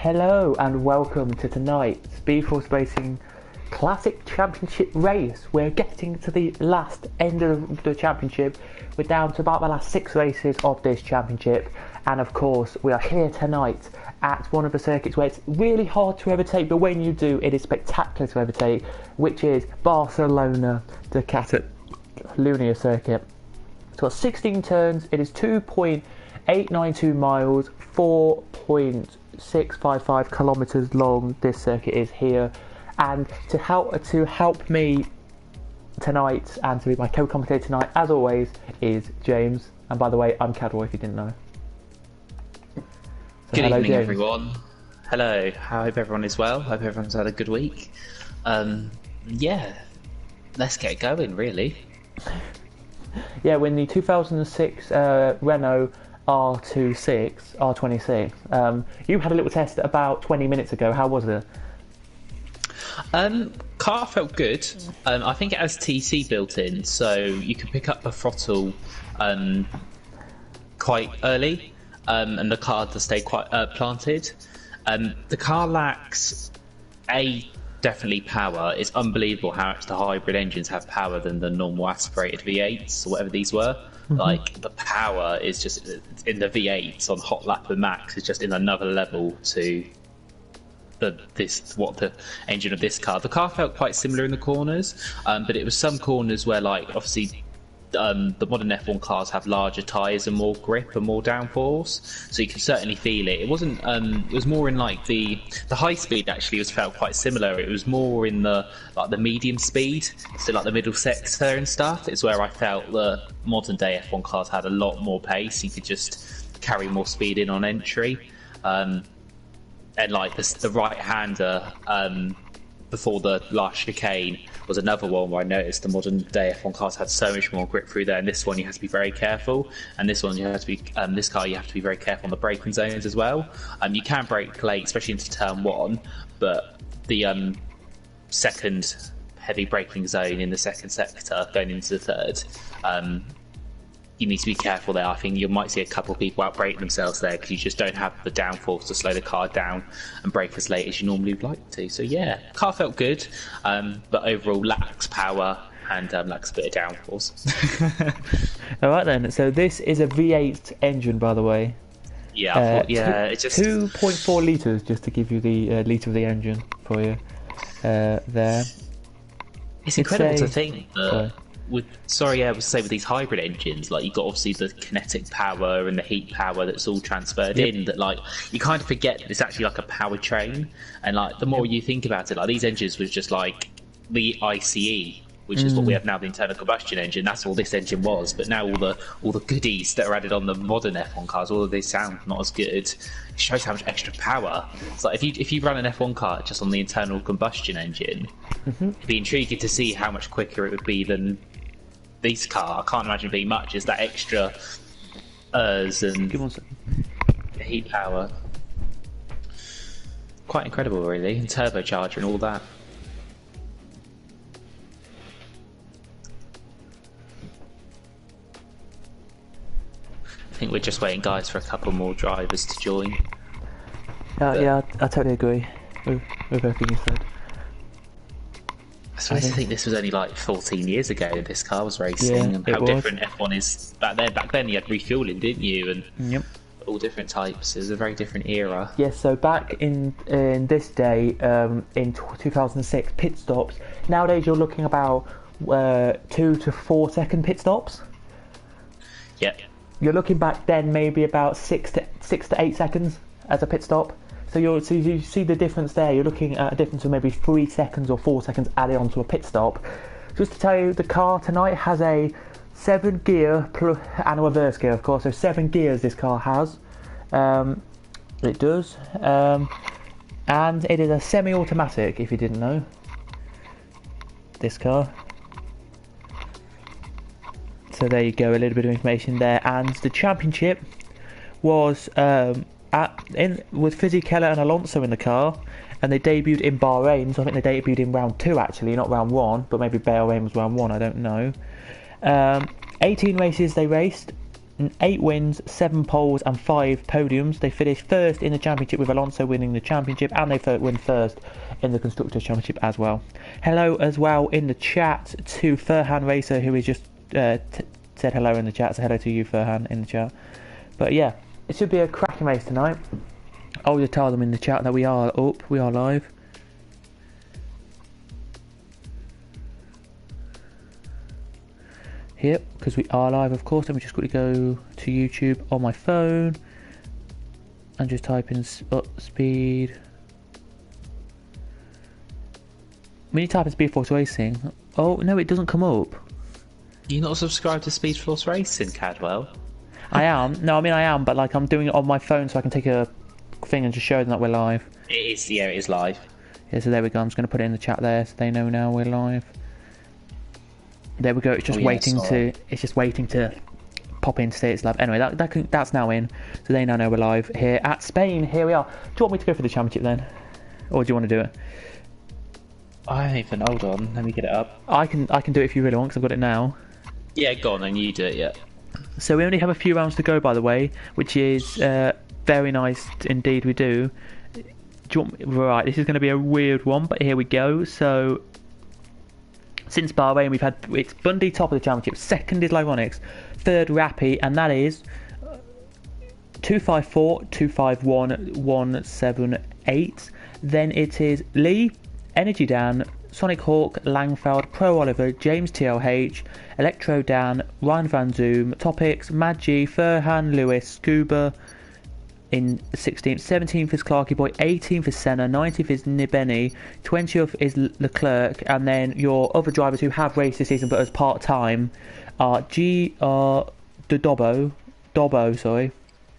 Hello and welcome to tonight's Speed Force Racing Classic Championship race. We're getting to the last end of the championship. We're down to about the last 6 races of this championship, and of course we are here tonight at one of the circuits where it's really hard to overtake, but when you do it is spectacular to overtake, which is Barcelona, the Catalunya circuit. It's got 16 turns, it is 2.892 miles, 4.655 kilometers long. This circuit is here, and to help me tonight and to be my co-commentator tonight, as always, is James. And by the way, I'm Cadwell, if you didn't know. So good hello, evening, James. everyone. Hello. I hope everyone is well. Hope everyone's had a good week. Yeah, let's get going, really. Yeah, when the 2006 Renault R26, you had a little test about 20 minutes ago. How was it? Car felt good. I think it has TC built in, so you can pick up the throttle quite early, and the car does stay quite planted. The car lacks definitely power. It's unbelievable how much the hybrid engines have power than the normal aspirated V8s or whatever these were. Like, the power is just in the V8s on hot lap and max is just in another level to the engine of this car. The car felt quite similar in the corners, but it was some corners where, like, obviously the modern F1 cars have larger tyres and more grip and more downforce, so you can certainly feel it. It wasn't. It was more in like the high speed. Actually, felt quite similar. It was more in the medium speed, so like the middle sector and stuff. It's where I felt the modern day F1 cars had a lot more pace. You could just carry more speed in on entry, and like the right hander before the last chicane was another one where I noticed the modern day F1 cars had so much more grip through there, and this one you have to be very careful, and this one you have to be this car you have to be very careful on the braking zones as well. You can brake late, especially into turn 1, but the second heavy braking zone in the second sector going into the third, you need to be careful there. I think you might see a couple of people out-braking themselves there because you just don't have the downforce to slow the car down and brake as late as you normally would like to. So yeah, car felt good, but overall lacks power and lacks a bit of downforce. Alright then, so this is a V8 engine, by the way. Yeah, I thought, it's just 2.4 litres, just to give you the litre of the engine for you there. It's incredible to think that with these hybrid engines, like, you've got obviously the kinetic power and the heat power that's all transferred in, that like you kind of forget that it's actually like a power train, and like the more you think about it, like these engines was just like the ICE, which is what we have now, the internal combustion engine. That's all this engine was, but now all the goodies that are added on the modern F1 cars, all of these sound not as good. It shows how much extra power. It's like if you run an F1 car just on the internal combustion engine, it'd be intriguing to see how much quicker it would be than this car. I can't imagine it being much. Is that extra and heat power? Quite incredible, really, and turbocharger and all that. I think we're just waiting, guys, for a couple more drivers to join. Yeah, I totally agree with everything you said. I think this was only like 14 years ago this car was racing, and how different F1 is back then. Back then you had refueling, didn't you? And all different types. It was a very different era. Yes, so back in this day, in 2006, pit stops. Nowadays you're looking about 2 to 4 second pit stops. Yep. You're looking back then maybe about 6 to 8 seconds as a pit stop. So you see the difference there. You're looking at a difference of maybe 3 seconds or 4 seconds added onto a pit stop. Just to tell you, the car tonight has a 7 gear and a reverse gear, of course. So 7 gears this car has. It does. And it is a semi-automatic, if you didn't know. This car. So there you go, a little bit of information there. And the championship was with Fizzy Keller and Alonso in the car, and they debuted in Bahrain. So I think they debuted in round 2 actually, not round 1, but maybe Bahrain was round 1, I don't know. 18 races they raced, 8 wins, 7 poles and 5 podiums. They finished first in the championship with Alonso winning the championship, and they win first in the Constructors' Championship as well. Hello as well in the chat to Furhan Racer, who has just said hello in the chat, so hello to you, Furhan, in the chat. But yeah, it should be a cracking race tonight. I'll just tell them in the chat that we are up, we are live. Yep, because we are live, of course. Let me just quickly go to YouTube on my phone and just type in speed. When you type in Speed Force Racing, oh no, it doesn't come up. You not subscribed to Speed Force Racing, Cadwell? I am. No, I mean I am, but like I'm doing it on my phone so I can take a thing and just show them that we're live. It is, yeah, it is live. Yeah, so there we go. I'm just going to put it in the chat there so they know now we're live. There we go. It's just waiting to. It's just waiting to pop in to say it's live. Anyway, that's now in, so they now know we're live here at Spain. Here we are. Do you want me to go for the championship then, or do you want to do it? I don't even. Hold on. Let me get it up. I can do it if you really want, because I've got it now. Yeah, go on then. You do it. Yeah. So we only have a few rounds to go, by the way, which is very nice indeed. We do. Do you want? Right. This is going to be a weird one, but here we go. So. Since Bahrain, we've had it's Bundy top of the championship, second is Onyx, third Rappy, and that is 254, 251, 178. Then it is Lee, Energy Dan, Sonic Hawk, Langfeld, Pro Oliver, James TLH, Electro Dan, Ryan Van Zoom, Topics, Mad G, Furhan, Lewis, Scuba. In 16th, 17th is Clarky Boy, 18th is Senna, 19th is Nibeni, 20th is Leclerc, and then your other drivers who have raced this season but as part-time are Dobbo, sorry.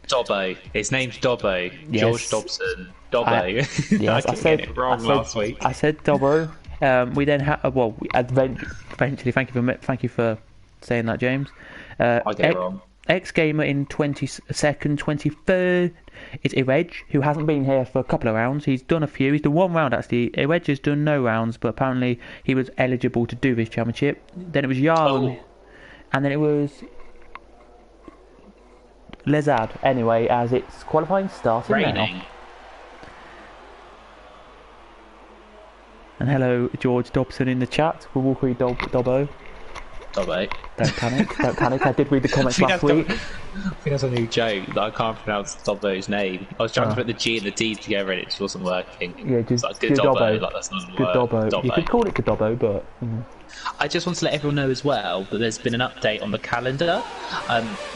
Dobbo. His name's Dobbo. Yes. George Dobson. Dobbo. Yes, I said it wrong last week. I said Dobbo. We then have, eventually, thank you for saying that, James. I get it wrong. X-Gamer in 22nd, 23rd is Irej, who hasn't been here for a couple of rounds. He's done a few. He's done one round, actually. Irej has done no rounds, but apparently he was eligible to do this championship. Then it was Jarl, and then it was Lezad. Anyway, as it's qualifying starting now. And hello, George Dobson in the chat. We'll call you Dobbo. Dobbo. Don't panic. I did read the comments last week. I think that's a new joke that I can't pronounce Dobbo's name. I was trying to put the G and the D together and it just wasn't working. Yeah, just like, good Dobbo. Like, that's not good Dobbo. You could call it good Dobbo, but. I just want to let everyone know as well that there's been an update on the calendar.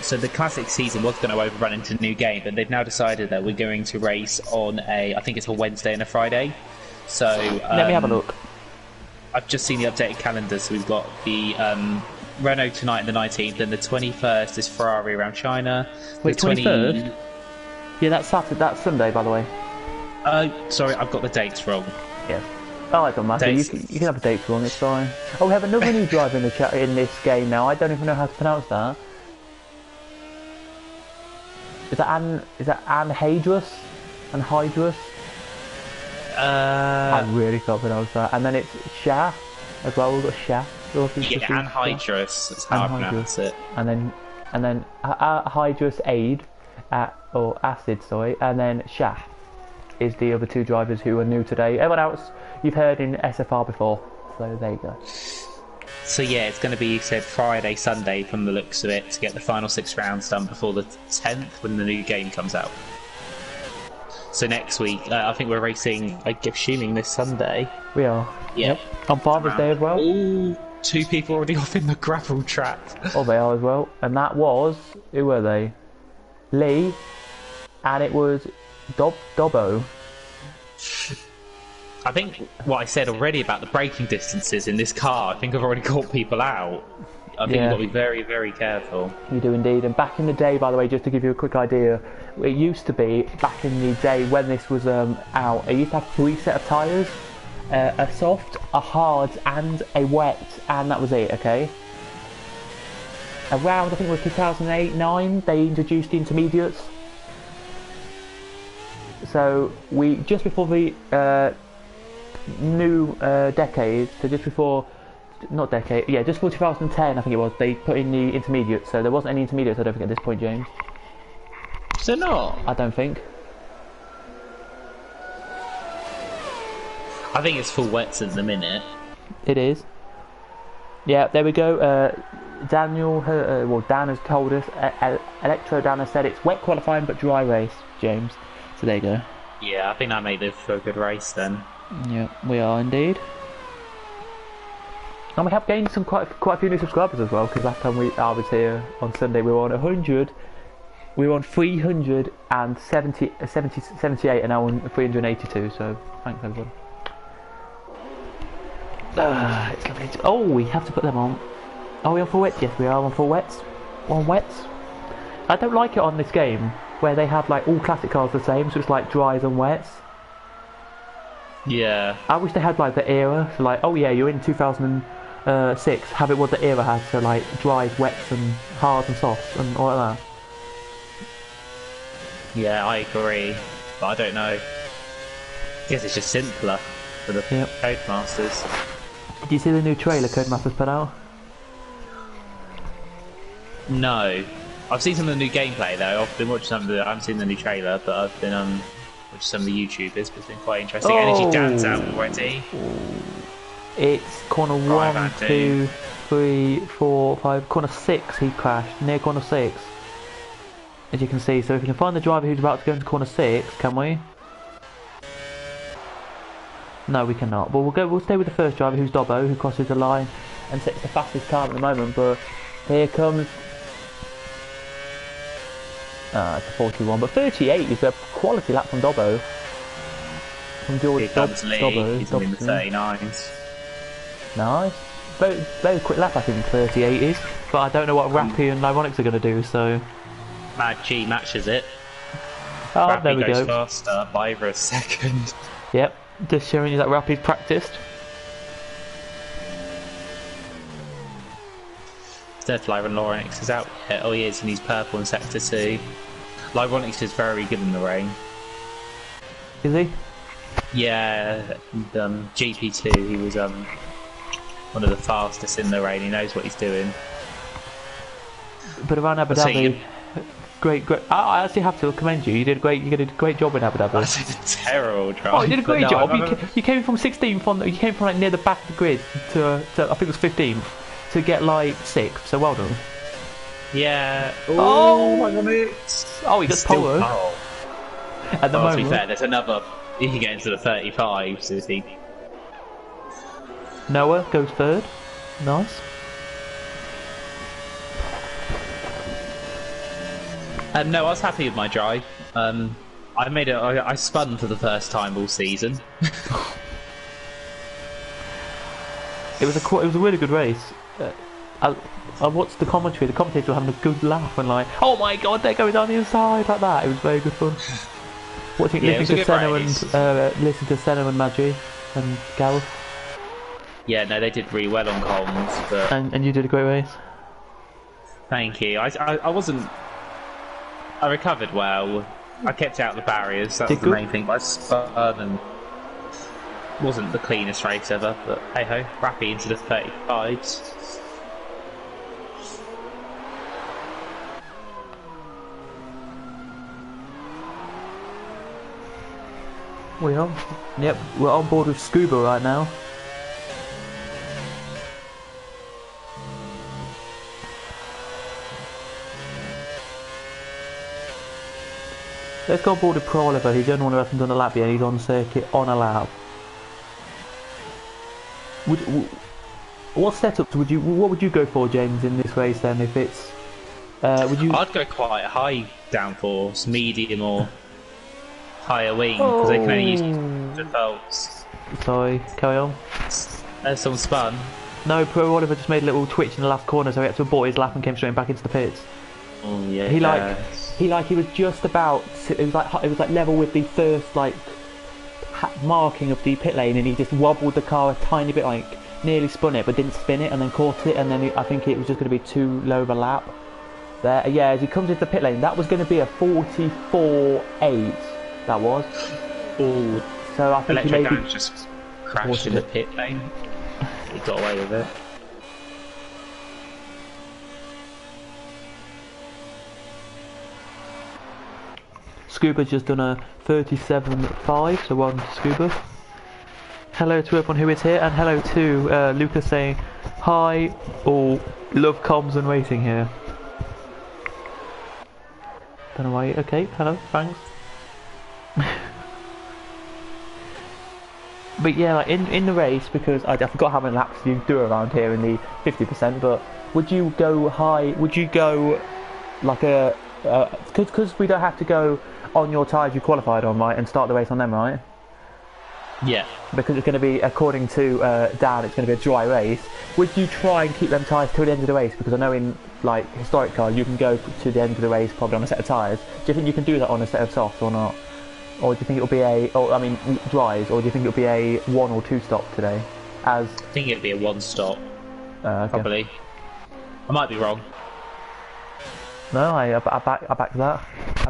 So the classic season was going to overrun into a new game, but they've now decided that we're going to race on I think it's a Wednesday and a Friday. So let me have a look. I've just seen the updated calendar, so we've got the Renault tonight on the 19th, and the 21st is Ferrari around China. Wait, 21st? Yeah, that's Saturday. That's Sunday, by the way. Sorry, I've got the dates wrong. Yeah. Oh, it doesn't matter. You can have the dates wrong. It's fine. Oh, we have another new driver in the chat in this game now. I don't even know how to pronounce that. Is that Anne Hydrus? And Hydrus? I really can't pronounce that. And then it's Shah as well. We've got Shah. Yeah, anhydrous. That's how I pronounce it. And then hydrous aid, or acid, sorry. And then Shah is the other two drivers who are new today. Everyone else you've heard in SFR before. So there you go. So yeah, it's going to be said Friday, Sunday from the looks of it to get the final 6 rounds done before the 10th when the new game comes out. So next week, I think we're racing, I'm assuming this Sunday. We are. Yep. On Father's Day as well. Ooh, 2 people already off in the gravel trap. Oh, they are as well. And that was, who were they? Lee, and it was Dobbo. I think what I said already about the braking distances in this car, I think I've already caught people out. I think you've got to be very, very careful. You do indeed. And back in the day, by the way, just to give you a quick idea, it used to be, back in the day when this was out, it used to have 3 sets of tyres. A soft, a hard, and a wet, and that was it, okay? Around, I think it was 2008-9, they introduced the intermediates. So, just before the new decade, so just before not decade, yeah, just for 2010, I think it was, they put in the intermediates, so there wasn't any intermediates, I don't think, at this point, James. Is there not? I don't think. I think it's full wets at the minute. It is. Yeah, there we go. Daniel, well, Dan has told us, Electro Dan has said it's wet qualifying but dry race, James. So there you go. Yeah, I think that made it for a good race then. Yeah, we are indeed. And we have gained some quite a few new subscribers as well, because last time I was here on Sunday we were on 100. We were on 378 and now on 382, so thanks everyone. It's lovely to, oh, we have to put them on. Are we on full wets? Yes, we are on full wets. On wets. I don't like it on this game where they have like all classic cars the same, so it's like dries and wets. Yeah. I wish they had like the era, so like, oh yeah, you're in 2006, have it what the era has, so like dries, wets and hards and softs and all like that. Yeah, I agree, but I don't know. I guess it's just simpler for the Codemasters. Did you see the new trailer Codemasters put out? No. I've seen some of the new gameplay though. I've been watching some of the. I haven't seen the new trailer, but I've been watching some of the YouTubers. But it's been quite interesting. Energy Dan's out already. It's corner 1, 2, 3, 4, 5, corner 6 he crashed, near corner 6. As you can see, so if you can find the driver who's about to go into corner 6, can we? No, we cannot. But we'll stay with the first driver, who's Dobbo, who crosses the line and sets the fastest time at the moment. But here comes it's a 41, but 38 is a quality lap from Dobbo. From George Dobbo. He's in the 39s. Nice. Very quick lap, I think 38 is. But I don't know what Rappy and Onyx are going to do, so. Mad G matches it. Oh, Rappy there we goes go. faster by over a second. Yep, just showing you that Rappy's practiced. Lyron Onyx is out yet. Oh, he is, and he's purple in sector 2. Onyx is very good in the rain. Is he? Yeah, GP2, he was one of the fastest in the rain. He knows what he's doing. But around Abu Dhabi, great. I actually have to commend you. You did a great job in Abu Dhabi. I did a terrible job. Oh, you did a great job. You came from 16th you came from like near the back of the grid to I think it was 15th to get like 6th. So well done. Yeah. Oh, my God! Oh, he got polo. At the moment. To be fair, there's another. He can get into the 35s. Is he? Noah goes third. Nice. No, I was happy with my drive. I made it. I spun for the first time all season. It was a really good race. I watched the commentary. The commentators were having a good laugh and like, oh my God, they're going down the inside like that. It was very good fun. Listening to Senna and Maggi and Gareth. Yeah, no, they did really well on comms, but and you did a great race. Thank you. I wasn't. I recovered well. I kept out the barriers. That was the main thing. But I spun and wasn't the cleanest race ever. But hey ho, Rappy into the 35s. We are. Yep, we're on board with Scuba right now. Let's go on board with Pro Oliver. He's the only one who hasn't done a lap yet. He's on circuit on a lap. What setups what would you go for, James, in this race then? If it's, I'd go quite high downforce, medium or higher wing, because they can only use defaults. Sorry, carry on. There's some spun. No, Pro Oliver just made a little twitch in the last corner, so he had to abort his lap and came straight back into the pits. Oh yeah. He was just about. It was like level with the first like marking of the pit lane, and he just wobbled the car a tiny bit, like nearly spun it, but didn't spin it, and then caught it, and then I think it was just going to be too low of a lap. There, yeah. As he comes into the pit lane, that was going to be a 44.8. That was. Oh. So I think he maybe just crashed in the pit lane. He got away with it. Scuba's just done a 37.5, so well done to Scuba. Hello to everyone who is here, and hello to Lucas saying hi, or love comms and racing here. Don't know why. Okay, hello, thanks. But yeah, like in the race, because I forgot how many laps you do around here in the 50%, but would you go high, would you go like a, because we don't have to go on your tyres you qualified on, right, and start the race on them, right? Yeah. Because it's going to be, according to Dan, it's going to be a dry race. Would you try and keep them tyres till the end of the race? Because I know in like historic cars you can go to the end of the race probably on a set of tyres. Do you think you can do that on a set of softs or not? Or do you think it'll be a, dries, or do you think it'll be a 1 or 2 stop today? I think it'll be a 1 stop. Okay. Probably. I might be wrong. No, I back that. I back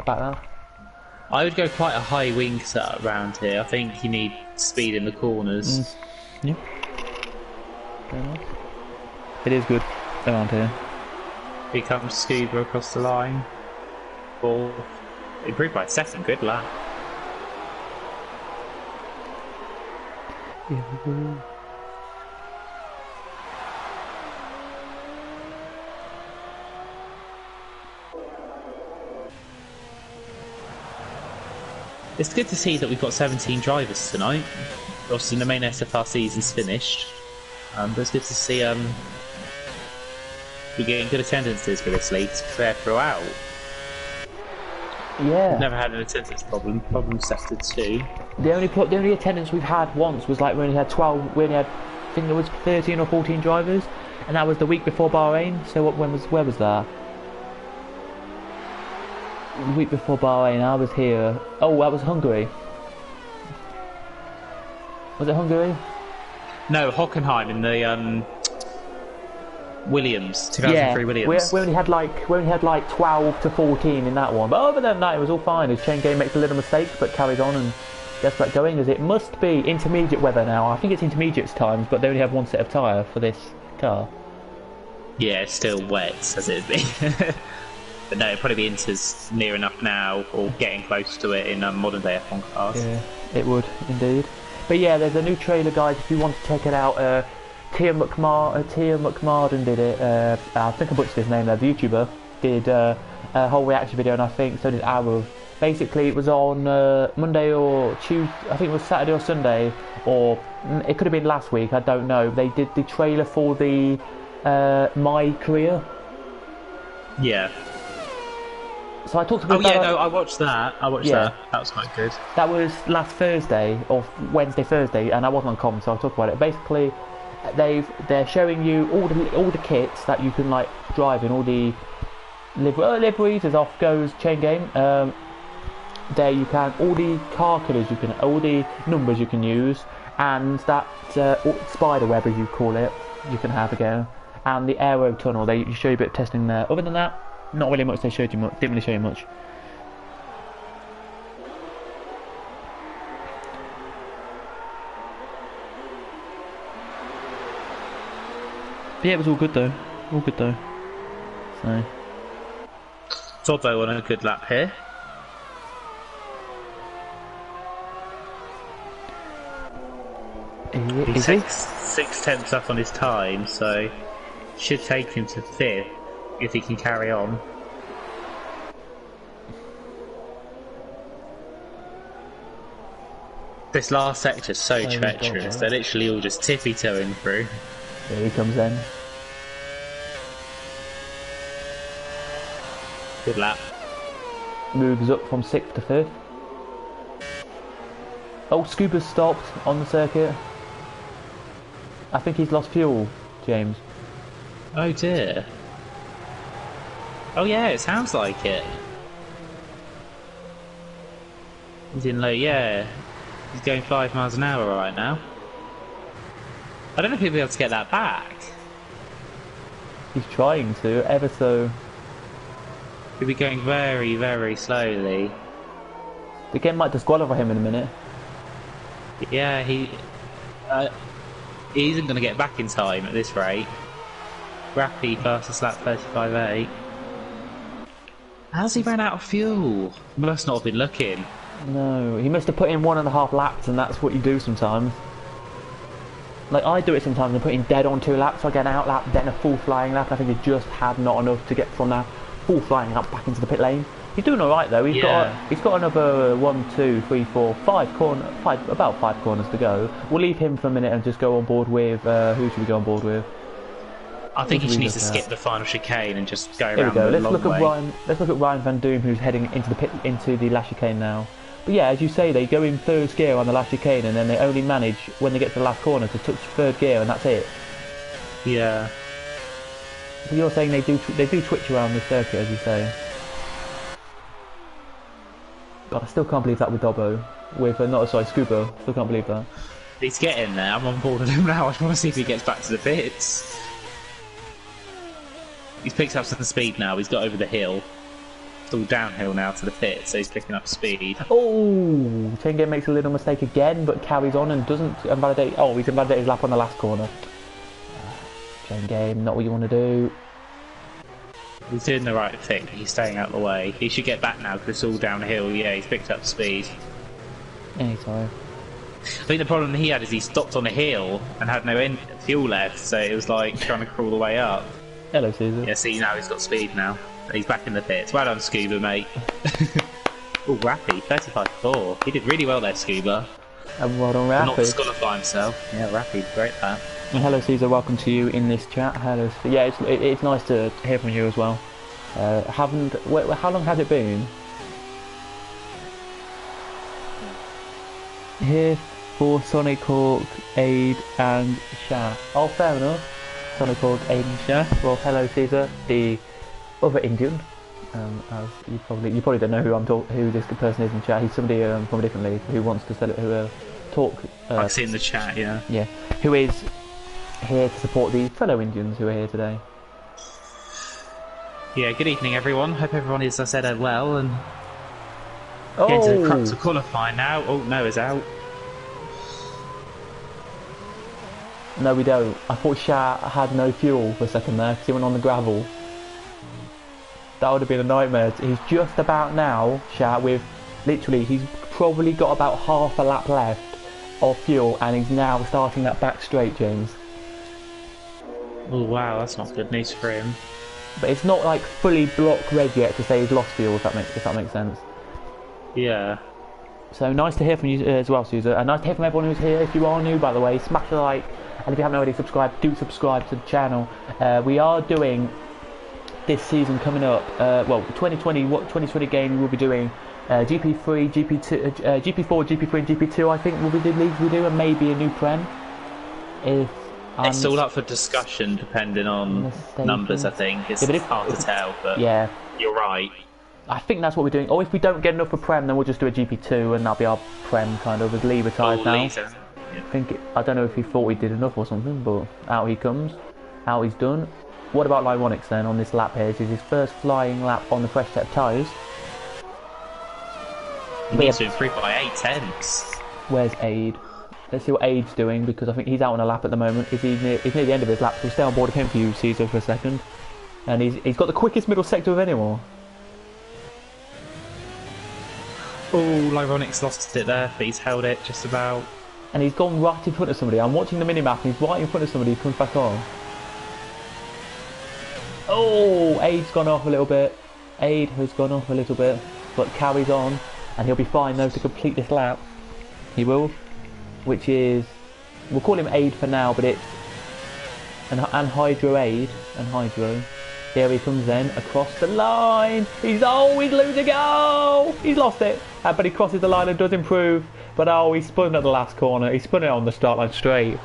that. I would go quite a high wing setup around here. I think you need speed in the corners. Yeah. Very nice. It is good around here. Here comes Scuba across the line. Ball. Improved by 2nd, good lap. It's good to see that we've got 17 drivers tonight. Obviously the main SFR season's finished. But it's good to see we're getting good attendances for this league fair throughout. Yeah. We've never had an attendance problem set to 2. The only attendance we've had once was like we only had 12. We only had, I think there was 13 or 14 drivers, and that was the week before Bahrain. So where was that? The week before Bahrain, I was here. Oh, that was Hungary. Was it Hungary? No, Hockenheim in the Williams, 2003 Williams. We only had like 12 to 14 in that one, but other than that it was all fine. His chain game makes a little mistake but carries on and gets back going, as it must be intermediate weather now. I think it's intermediate times, but they only have 1 set of tyre for this car. Yeah, it's still wet as it'd be. But no, it'd probably be Inter's near enough now, or getting close to it in modern day F1 cars. Yeah, it would indeed. But yeah, there's a new trailer, guys, if you want to check it out. Tia McMarden did it. I think I butchered his name there. The YouTuber did a whole reaction video, and I think so did Arav. Basically, it was on Monday or Tuesday. I think it was Saturday or Sunday, or it could have been last week. I don't know. They did the trailer for the My Career. Yeah. So I talked about. Oh yeah, no, I watched that. That. That was quite good. That was last Thursday or Wednesday, Thursday, and I wasn't on comm, so I talked about it. Basically, they're showing you all the kits that you can like drive in, all the liveries as off goes chain game. There you can all the car colours you can, all the numbers you can use, and that spider web as you call it, you can have again, and the aero tunnel. They show you a bit of testing there. Other than that, not really much. They showed you much. Didn't really show you much. But yeah, it was all good though. All good though. So. Todbo on a good lap here. He's 6/10 up on his time, so should take him to 5th if he can carry on. This last sector is so treacherous. They're literally all just tippy-toeing through. Here he comes in. Good lap. Moves up from 6th to 5th. Oh, Scuba's stopped on the circuit. I think he's lost fuel, James. Oh dear. Oh yeah, it sounds like it. He's in low, yeah. He's going 5 miles an hour right now. I don't know if he'll be able to get that back. He's trying to, ever so. He'll be going very, very slowly. The game might disqualify him in a minute. Yeah, he isn't going to get back in time at this rate. Rappy fastest lap 35.8. How's he ran out of fuel? Must not have been looking. No, he must have put in 1.5 laps, and that's what you do sometimes. Like, I do it sometimes, I'm putting dead on 2 laps, so I get an out lap, then a full flying lap. I think he just had not enough to get from that full flying lap back into the pit lane. He's doing alright though, he's got another 1, 2, 3, 4, 5 about 5 corners to go. We'll leave him for a minute and just go on board with, who should we go on board with? I think he needs to skip the final chicane and just go Here around we go. the Let's long look way. at Ryan. Let's look at Ryan Van Doom, who's heading into the last chicane now. But yeah, as you say, they go in third gear on the last chicane, and then they only manage when they get to the last corner to touch third gear, and that's it. Yeah. But you're saying they do twitch around the circuit, as you say. God, I still can't believe that with Dobbo, Scuba. Still can't believe that. He's getting there. I'm on board with him now. I just want to see if he gets back to the pits. He's picked up some speed now. He's got over the hill. It's all downhill now to the pit, so he's picking up speed. Oh, Chain Game makes a little mistake again, but carries on and doesn't invalidate. Oh, he's invalidated his lap on the last corner. Chain Game, not what you want to do. He's doing the right thing. He's staying out of the way. He should get back now because it's all downhill. Yeah, he's picked up speed. Anytime. I think the problem he had is he stopped on a hill and had no fuel left, so it was like trying to crawl the way up. Hello, Caesar. Yeah, see, now he's got speed now. He's back in the pits. Well done, Scuba, mate. Oh, Rappy, 35-4. He did really well there, Scuba. And well done, Rappy. Not disqualify himself. Yeah, Rappy, great that. And hello, Caesar. Welcome to you in this chat. Hello. Yeah, it's nice to hear from you as well. How long has it been? Here for Sonic Hawk, Aid, and Shah. Oh, fair enough. Sonic Hawk, Aid, and Shah. Well, hello, Caesar, the other Indian. As you probably don't know who this person is in chat. He's somebody from a different league who wants to talk. I've seen the chat, yeah. Yeah, who is here to support the fellow Indians who are here today. Yeah, good evening, everyone. Hope everyone is, as I said, well and. Getting to the crux of qualifying now. Oh, Noah's out. No, we don't. I thought Shah had no fuel for a second there because he went on the gravel. That would have been a nightmare. He's just about now, Shah, with literally, he's probably got about half a lap left of fuel and he's now starting that back straight, James. Oh, wow, that's not good news for him. But it's not like fully block red yet to say he's lost fuel, if that makes sense. Yeah. So nice to hear from you as well, Susan. And nice to hear from everyone who's here. If you are new, by the way, smash the like. And if you haven't already subscribed, do subscribe to the channel. We are doing this season coming up. 2020 game we'll be doing GP3, GP2, GP4, GP3, and GP2. I think will be the leagues we do, and maybe a new prem. It's all up for discussion, depending on numbers. I think it's hard to tell, but yeah, you're right. I think that's what we're doing. Or if we don't get enough for Prem, then we'll just do a GP2 and that'll be our Prem kind of, as Lee retired now. Yeah. I don't know if he thought we did enough or something, but out he comes. Out he's done. What about Onyx then on this lap here? This is his first flying lap on the fresh set of tyres. He needs to improve by 8 tenths. Where's Aid? Let's see what Aid's doing, because I think he's out on a lap at the moment. He's near the end of his lap, so we'll stay on board with him for you, Caesar, for a second. And he's got the quickest middle sector of anyone. Oh, Onyx lost it there, but he's held it just about. And he's gone right in front of somebody. I'm watching the minimap and he's right in front of somebody. He comes back on. Oh, Aid's gone off a little bit. Aid has gone off a little bit, but carries on. And he'll be fine though to complete this lap. He will. Which is, we'll call him Aid for now, but it's Anhydro Aid. Anhydro. Here he comes then, across the line. He's losing it. Oh, he's lost it. But he crosses the line and does improve. But he spun at the last corner. He spun it on the start line straight.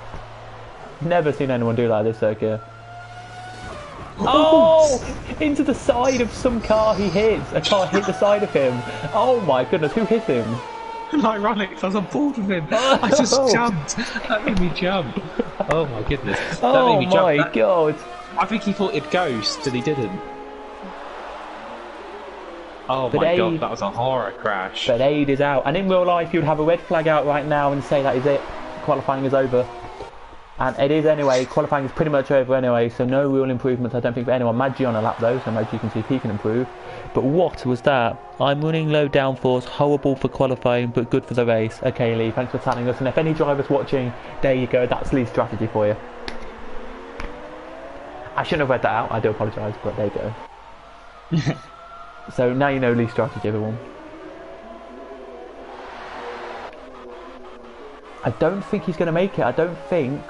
Never seen anyone do that at this circuit. Oh, into the side of some car he hits. A car hit the side of him. Oh my goodness, who hit him? Ironic, I was on board with him. I just jumped. That made me jump. Oh my goodness. That made me jump. Oh my god. I think he thought it'd ghost, and he didn't. Oh but my god, that was a horror crash. But Aid is out. And in real life, you'd have a red flag out right now and say that is it. Qualifying is over. And it is anyway, qualifying is pretty much over anyway, so no real improvements I don't think for anyone. Maggi on a lap though, so Maggi can see if he can improve. But what was that? I'm running low downforce, horrible for qualifying but good for the race. Okay Lee, thanks for telling us, and if any drivers watching, there you go, that's Lee's strategy for you. I shouldn't have read that out, I do apologise, but there you go. So now you know Lee's strategy, everyone. I don't think he's going to make it. I don't think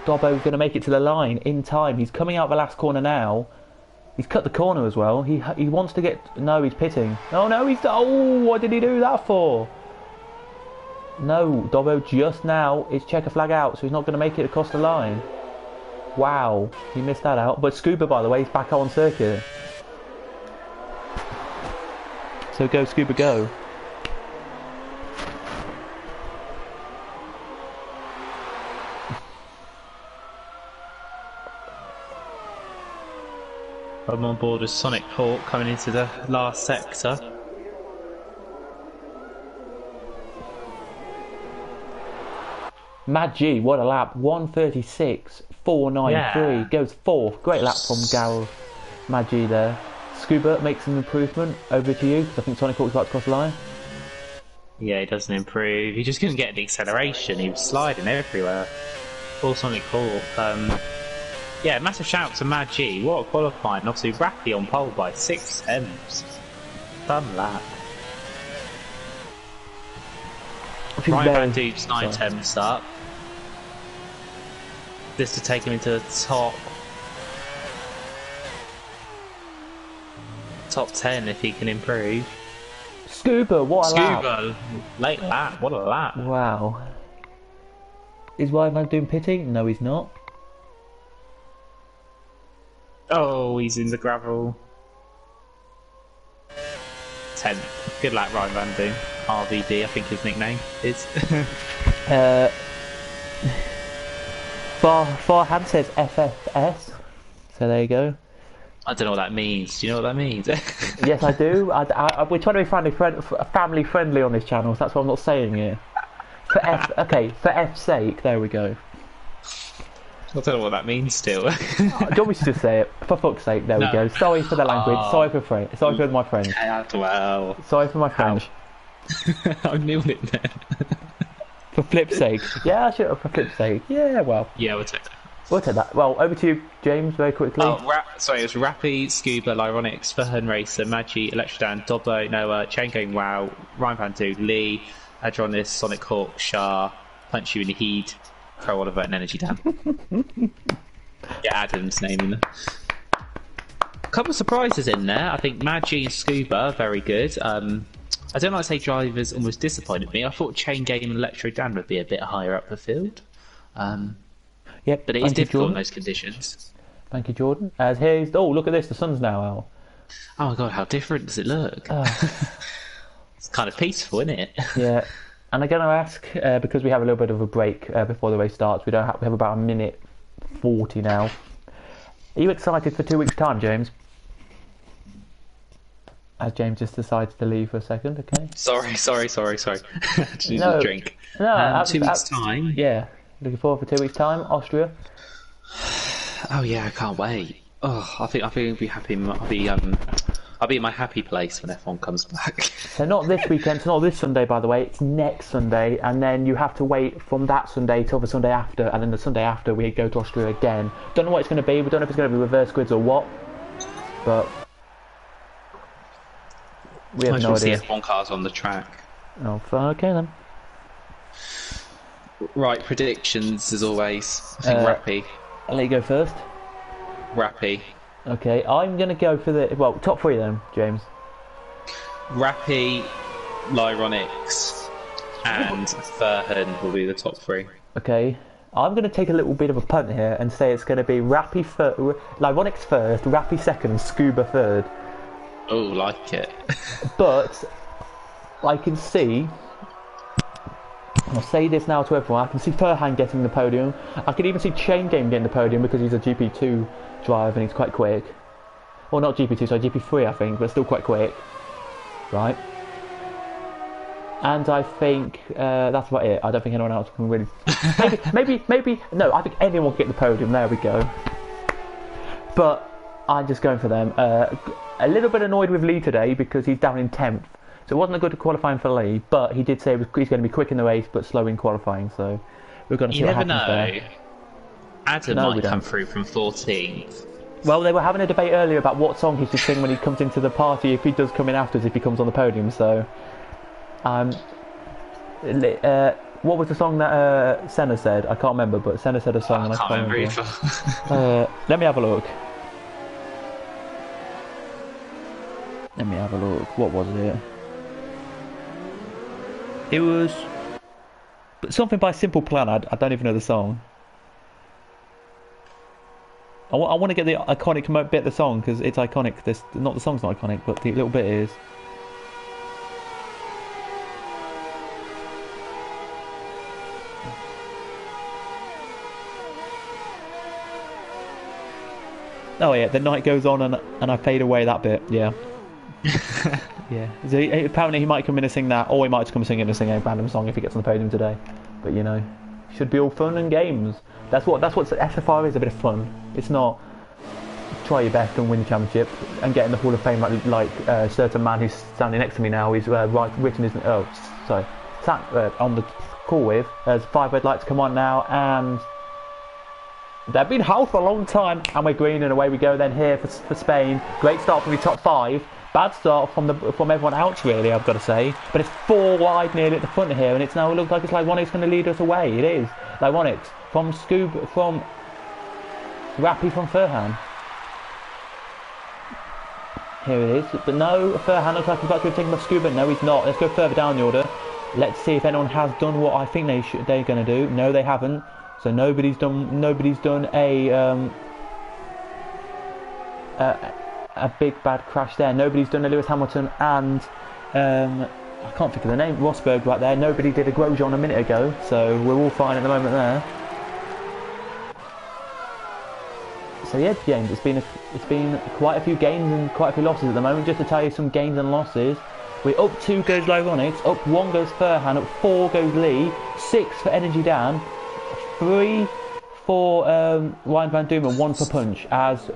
Dobbo's going to make it to the line in time. He's coming out the last corner now. He's cut the corner as well. He wants to get... No, he's pitting. Oh, no, he's... Oh, what did he do that for? No, Dobbo just now is checker flag out, so he's not going to make it across the line. Wow, he missed that out. But Scuba, by the way, is back on circuit. So go, Scuba, go. I'm on board with Sonic Hawk coming into the last sector. Mad G, what a lap. 1:36.493. Yeah. Goes fourth. Great lap from Gareth. Mad G there. Scuba makes an improvement. Over to you, because I think Sonic Hawk's about to cross the line. Yeah, he doesn't improve. He just couldn't get the acceleration. He was sliding everywhere. Poor Sonic Hawk. Yeah, massive shout to Mad G. What a qualifying. Obviously, Rappy on pole by 6 M's. Done lap. Ryan Van Duke's 9-10 start. This to take him into the top 10 if he can improve. Scuba, what a lap. Scuba, late lap. What a lap. Wow. Is Ryan Van Duke pitting? No, he's not. Oh, he's in the gravel. 10th. Good luck, Ryan Van Doom. RVD, I think his nickname is. Farhan says FFS. So there you go. I don't know what that means. Do you know what that means? Yes, I do. We're trying to be family friendly on this channel, so that's why I'm not saying it. For F's sake, there we go. I don't know what that means still. Do you want me to just say it? For fuck's sake, there we go. Sorry for the language. Sorry for my friend. Well. Sorry for my friend. I knew it then. For flip's sake. Yeah, sure, for flip's sake. Yeah, well. Yeah, we'll take that. We'll take that. Well, over to you, James, very quickly. Sorry, it was Rappy, Scuba, Onyx, Furhan Racer, Magi, Electrodan, Dobbo, Noah, Chain Going Wow, Ryan Van Duke, Lee, Adronis, Sonic Hawk, Shah, Punch You in the Heat, Pro Oliver and Energy Dan. Yeah, Adam's name in there. A couple of surprises in there. I think Magi and Scuba, very good. I don't like to say drivers almost disappointed me. I thought Chain Game and Electro Dan would be a bit higher up the field. Yep, but it is difficult in those conditions. Thank you, Jordan. As here's... Oh, look at this. The sun's now out. Oh my god, how different does it look? It's kind of peaceful, isn't it? Yeah. And I'm going to ask, because we have a little bit of a break before the race starts, we have about 1:40 now. Are you excited for 2 weeks' time, James? As James just decides to leave for a second, okay? Sorry. Just need a drink. No, 2 weeks' time? Yeah. Looking forward for 2 weeks' time, Austria. Oh yeah, I can't wait. Oh, I think I'll be happy. I'll be in my happy place when F1 comes back. So not this weekend, it's not this Sunday, by the way. It's next Sunday, and then you have to wait from that Sunday till the Sunday after, and then the Sunday after we go to Austria again. Don't know what it's going to be. We don't know if it's going to be reverse grids or what, but we have no idea. See F1 cars on the track. Oh, okay then. Right, predictions as always. I think Rappy. I'll let you go first. Rappy. Okay, I'm going to go for the... Well, top three then, James. Rappy, Onyx, and Furhan will be the top three. Okay, I'm going to take a little bit of a punt here and say it's going to be Rappy Onyx first, Rappy second, and Scuba third. Oh, like it. But I can see... I'll say this now to everyone, I can see Furhan getting the podium. I can even see Chain Game getting the podium because he's a GP2 driver and he's quite quick. Well, not GP2, sorry, GP3 I think, but still quite quick. Right. And I think that's about it. I don't think anyone else can really. Maybe. No, I think anyone can get the podium. There we go. But I'm just going for them. A little bit annoyed with Lee today because he's down in 10th. So it wasn't a good qualifying for Lee, but he did say he's going to be quick in the race but slow in qualifying. So we're going to see what happens there. Adam might come through from 14th. Well, they were having a debate earlier about what song he should sing when he comes into the party, if he does come in afterwards, if he comes on the podium. So, what was the song that Senna said? I can't remember, but Senna said a song. And I can't remember either. Let me have a look. What was it? It was something by Simple Plan. I don't even know the song. I want to get the iconic bit of the song because it's iconic. Not the song's not iconic, but the little bit is. Oh yeah, the night goes on and I fade away that bit. Yeah. Yeah. So apparently he might come in and sing that, or he might just come sing in and sing a random song if he gets on the podium today. But you know, should be all fun and games. That's what SFR is, a bit of fun. It's not try your best and win the championship and get in the Hall of Fame like a certain man who's standing next to me now. He's written his sat on the call with. There's 5 red lights come on now, and they've been held for a long time, and we're green and away we go then here for Spain. Great start from the top 5. Bad start from everyone else really, I've got to say. But it's 4 wide nearly at the front here, and it looks like it's like Onyx going to lead us away. It is like Onyx from Rappy from Furhan. Here it is, but no, Furhan looks like he's about to take off Scuba. No, he's not. Let's go further down the order. Let's see if anyone has done what I think they're going to do. No, they haven't. So nobody's done a big bad crash there. Nobody's done a Lewis Hamilton and I can't think of the name, Rosberg right there. Nobody did a Grosjean a minute ago, so we're all fine at the moment there. So yeah, James, it's been quite a few gains and quite a few losses at the moment. Just to tell you some gains and losses, we're up 2 goes Onyx, up 1 goes Furhan, up 4 goes Lee, 6 for Energy Dan, 3 for Ryan Van Doom and 1 for Punch, as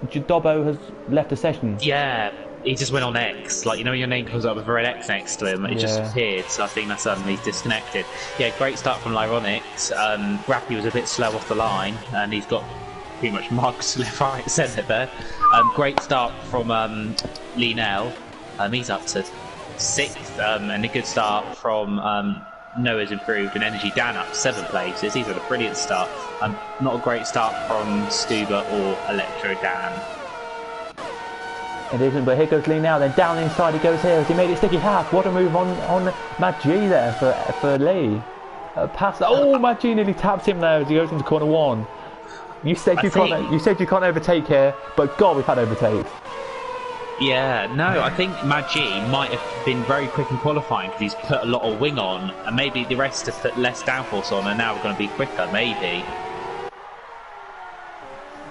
Dobbo has left the session. Yeah, he just went on X. Like, you know when your name comes up with a red X next to him, it just appeared, so I think that's suddenly disconnected. Yeah, great start from Onyx. Rappy was a bit slow off the line, and he's got pretty much mugs left, right, centre there. Great start from Lee Nell. He's up to 6th, and a good start from Noah's improved, and Energy Dan up 7 places. He's had a brilliant start. Not a great start from Stuba or Electro Dan. It isn't, but here goes Lee now. Then down inside he goes here as he made it sticky half. What a move on Matt G there for Lee. Pass. Oh, Matt G nearly taps him there as he goes into corner 1. You said you can't overtake here, but God, we've had overtakes. Yeah, no, I think Maggi might have been very quick in qualifying because he's put a lot of wing on, and maybe the rest have put less downforce on, and now we're going to be quicker, maybe.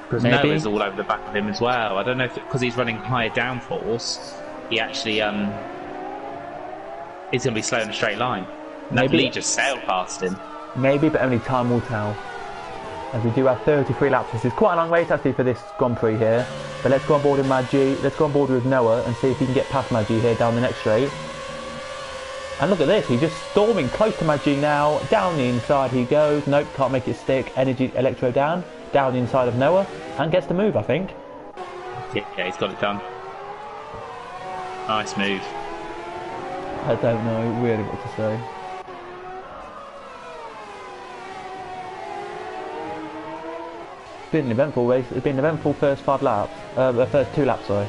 Because Noah's all over the back of him as well. I don't know if because he's running higher downforce, he actually is going to be slow in a straight line. Maybe Lee just sailed past him. Maybe, but only time will tell. As we do have 33 laps. This is quite a long race actually for this Grand Prix here. But let's go on board with Maggi. Let's go on board with Noah and see if he can get past Maggi here down the next straight. And look at this, he's just storming close to Maggi now. Down the inside he goes. Nope, can't make it stick. Electro down the inside of Noah, and gets the move, I think. Yeah, he's got it done. Nice move. I don't know really what to say. It's been an eventful race. It's been an eventful first 5 laps. The first 2 laps, sorry.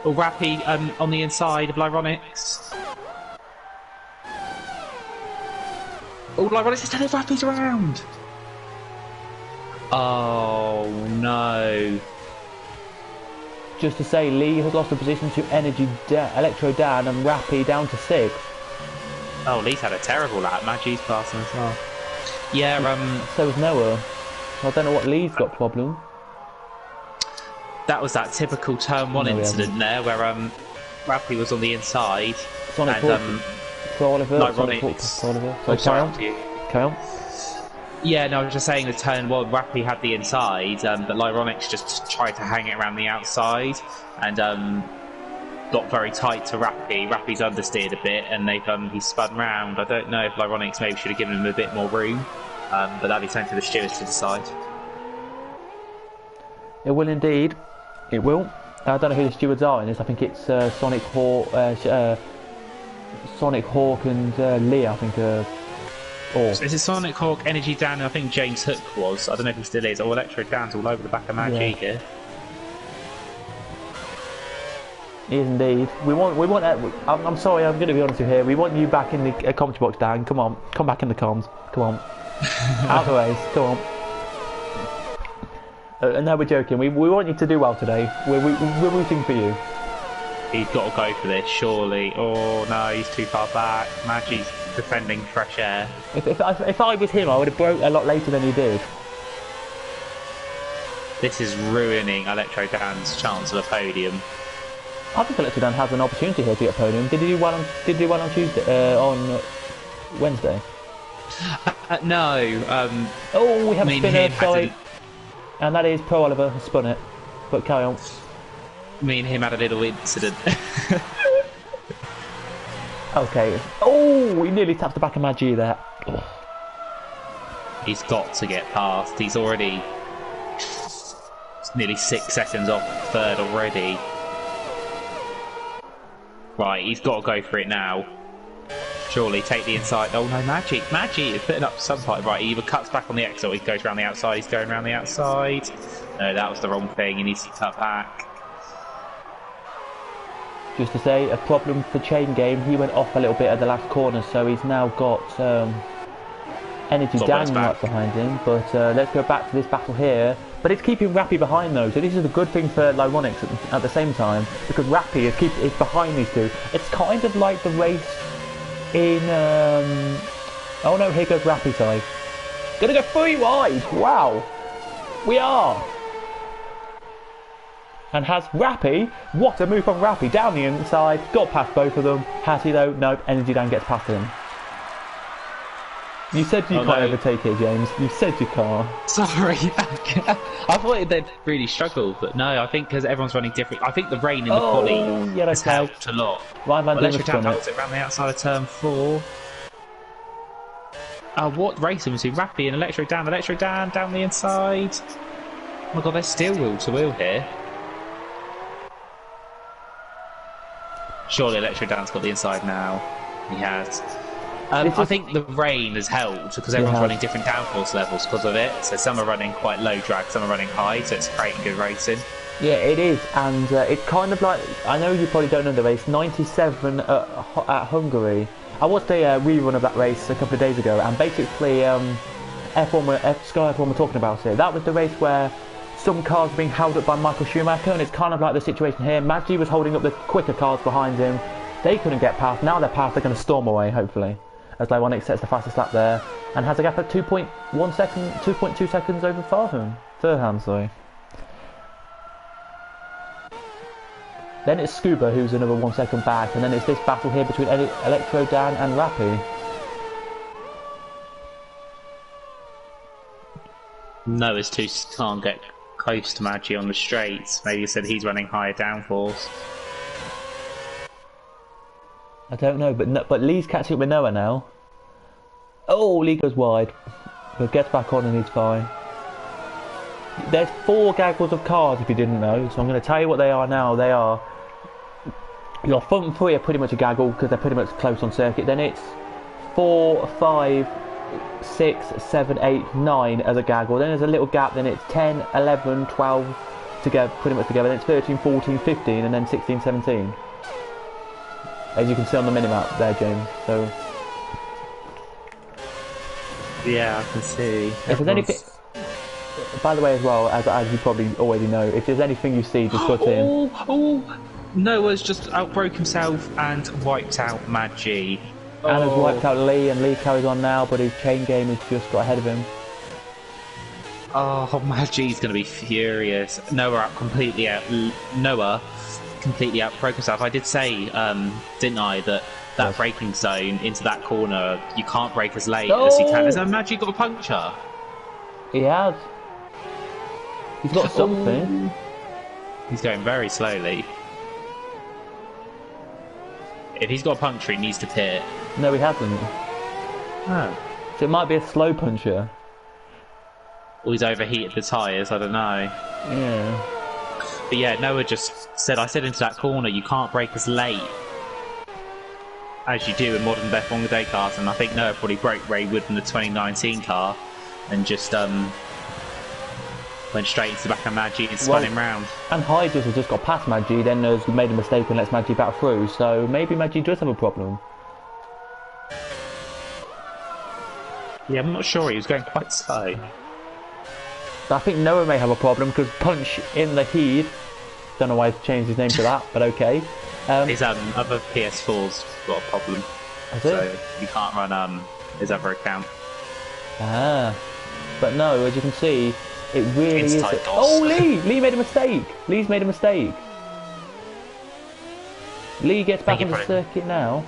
Well, Rappy on the inside of Onyx. Oh, Onyx is turning Rappy's around. Oh no. Just to say, Lee has lost the position to Electro Dan and Rappy down to 6th. Oh, Lee's had a terrible lap. Maggi's passing as well. Yeah, so is Noah. I don't know what Lee's got problem. that was that typical turn 1 incident there, where Rappy was on the inside, Sonic and for Oliver. Ironics. Oliver. Oh, Sorry, sorry, carry on. Yeah, no, I was just saying the turn 1, Rappy had the inside, but Onyx just tried to hang it around the outside, and got very tight to Rappy. Rappy's understeered a bit, and he spun round. I don't know if Onyx maybe should have given him a bit more room, but that'd be something for the stewards to decide. It will indeed. It will. I don't know who the stewards are in this. I think it's Sonic Hawk, and Lee. I think. Is it Sonic Hawk, Energy Dan, and I think James Hook was. I don't know if he still is. Or Electro Dan's all over the back of Magi here. He is indeed. We want. I'm sorry. I'm going to be honest with you here. We want you back in the commentary box, Dan. Come on. Come back in the comms. Come on. Out the race. Come on. No, we're joking. We want you to do well today. We're rooting for you. He's got to go for this, surely. Oh no, he's too far back. Magi's defending fresh air. If I was him, I would have broke a lot later than he did. This is ruining Electro Dan's chance of a podium. I think Electro Dan has an opportunity here to get a podium. Did he do well on Tuesday? On Wednesday? No. We have a spinner, sorry. And that is Pro Oliver has spun it. But carry on. Me and him had a little incident. Okay. Oh, he nearly tapped the back of Magi there. Oh. He's got to get past. He's already nearly 6 seconds off third already. Right, he's got to go for it now. Surely take the inside. Oh no, Magi is putting up some fight. Right, he either cuts back on the exit or he goes around the outside. He's going around the outside. No, that was the wrong thing. He needs to cut back. Just to say, a problem for Chain Game. He went off a little bit at the last corner, so he's now got Energy Dan right behind him. But let's go back to this battle here. But it's keeping Rappy behind though, so this is a good thing for Onyx at the same time, because Rappy is behind these two. It's kind of like the race in oh no, here goes Rappy side. Gonna go 3 wide. Wow, we are. And has Rappy, what a move from Rappy, down the inside, got past both of them. Has he though? Nope, Energy Dan gets past him. You said you can't overtake it, James. You said you can't. Sorry. I thought they'd really struggle, but no, I think because everyone's running different. I think the rain in the quali has helped a lot. Electro Dan holds it around the outside of turn 4. What racing between Rappy and Electro Dan? Electro Dan down the inside. Oh my god, they're still wheel to wheel here. Surely Electro Dan's got the inside now. He has. I think the rain has helped because everyone's running different downforce levels because of it. So some are running quite low drag, some are running high, so it's creating good racing. Yeah, it is, and it's kind of like, I know you probably don't know the race, 97 at Hungary. I watched a rerun of that race a couple of days ago, and basically Sky F1 were talking about it. That was the race where some cars were being held up by Michael Schumacher, and it's kind of like the situation here. Magi was holding up the quicker cars behind him. They couldn't get past. Now they're past, they're going to storm away, hopefully. As Onyx sets the fastest lap there, and has a gap of 2.2 seconds over Farhan, sorry. Then it's Scuba, who's another 1 second back, and then it's this battle here between Electro Dan and Rappy. No, his two can't get close to Magi on the straights. Maybe he said he's running higher downforce. I don't know, but Lee's catching up with Noah now. Oh, Lee goes wide, but gets back on and he's fine. There's 4 gaggles of cars if you didn't know, so I'm going to tell you what they are now. They are, your front 3 are pretty much a gaggle because they're pretty much close on circuit. Then it's 4, 5, 6, 7, 8, 9 as a gaggle. Then there's a little gap, then it's 10, 11, 12 together, pretty much together. Then it's 13, 14, 15, and then 16, 17. As you can see on the minimap there, James. So yeah, I can see. If there's anything, by the way, as well, as you probably already know, if there's anything you see, just put in. Noah's just outbroke himself and wiped out Magi. And has wiped out Lee, and Lee carries on now, but his chain game has just got ahead of him. Oh, Magi's gonna be furious. Noah completely out himself. I did say, didn't I, that Yes. braking zone into that corner, you can't brake as late as you can. Has Magi got a puncture? He has. He's got something. Ooh. He's going very slowly. If he's got a puncture, he needs to pit. No, he hasn't. Oh. So it might be a slow puncher. Or he's overheated the tyres, I don't know. Yeah. But yeah, Noah just said, I said into that corner, you can't brake as late as you do in modern F1 day cars, and I think Noah probably broke where he would in the 2019 car, and just went straight into the back of Magi and spun him round. And Hydras has just got past Magi, then has made a mistake and lets Magi back through, so maybe Magi does have a problem. Yeah, I'm not sure, he was going quite slow. I think Noah may have a problem because Punch in the Heat, don't know why he's changed his name to that, but okay. His other PS4's got a problem, so you can't run his other account. Ah, but no, as you can see, it really is. Oh, Lee! Lee made a mistake. Lee's made a mistake. Lee gets back on the circuit now.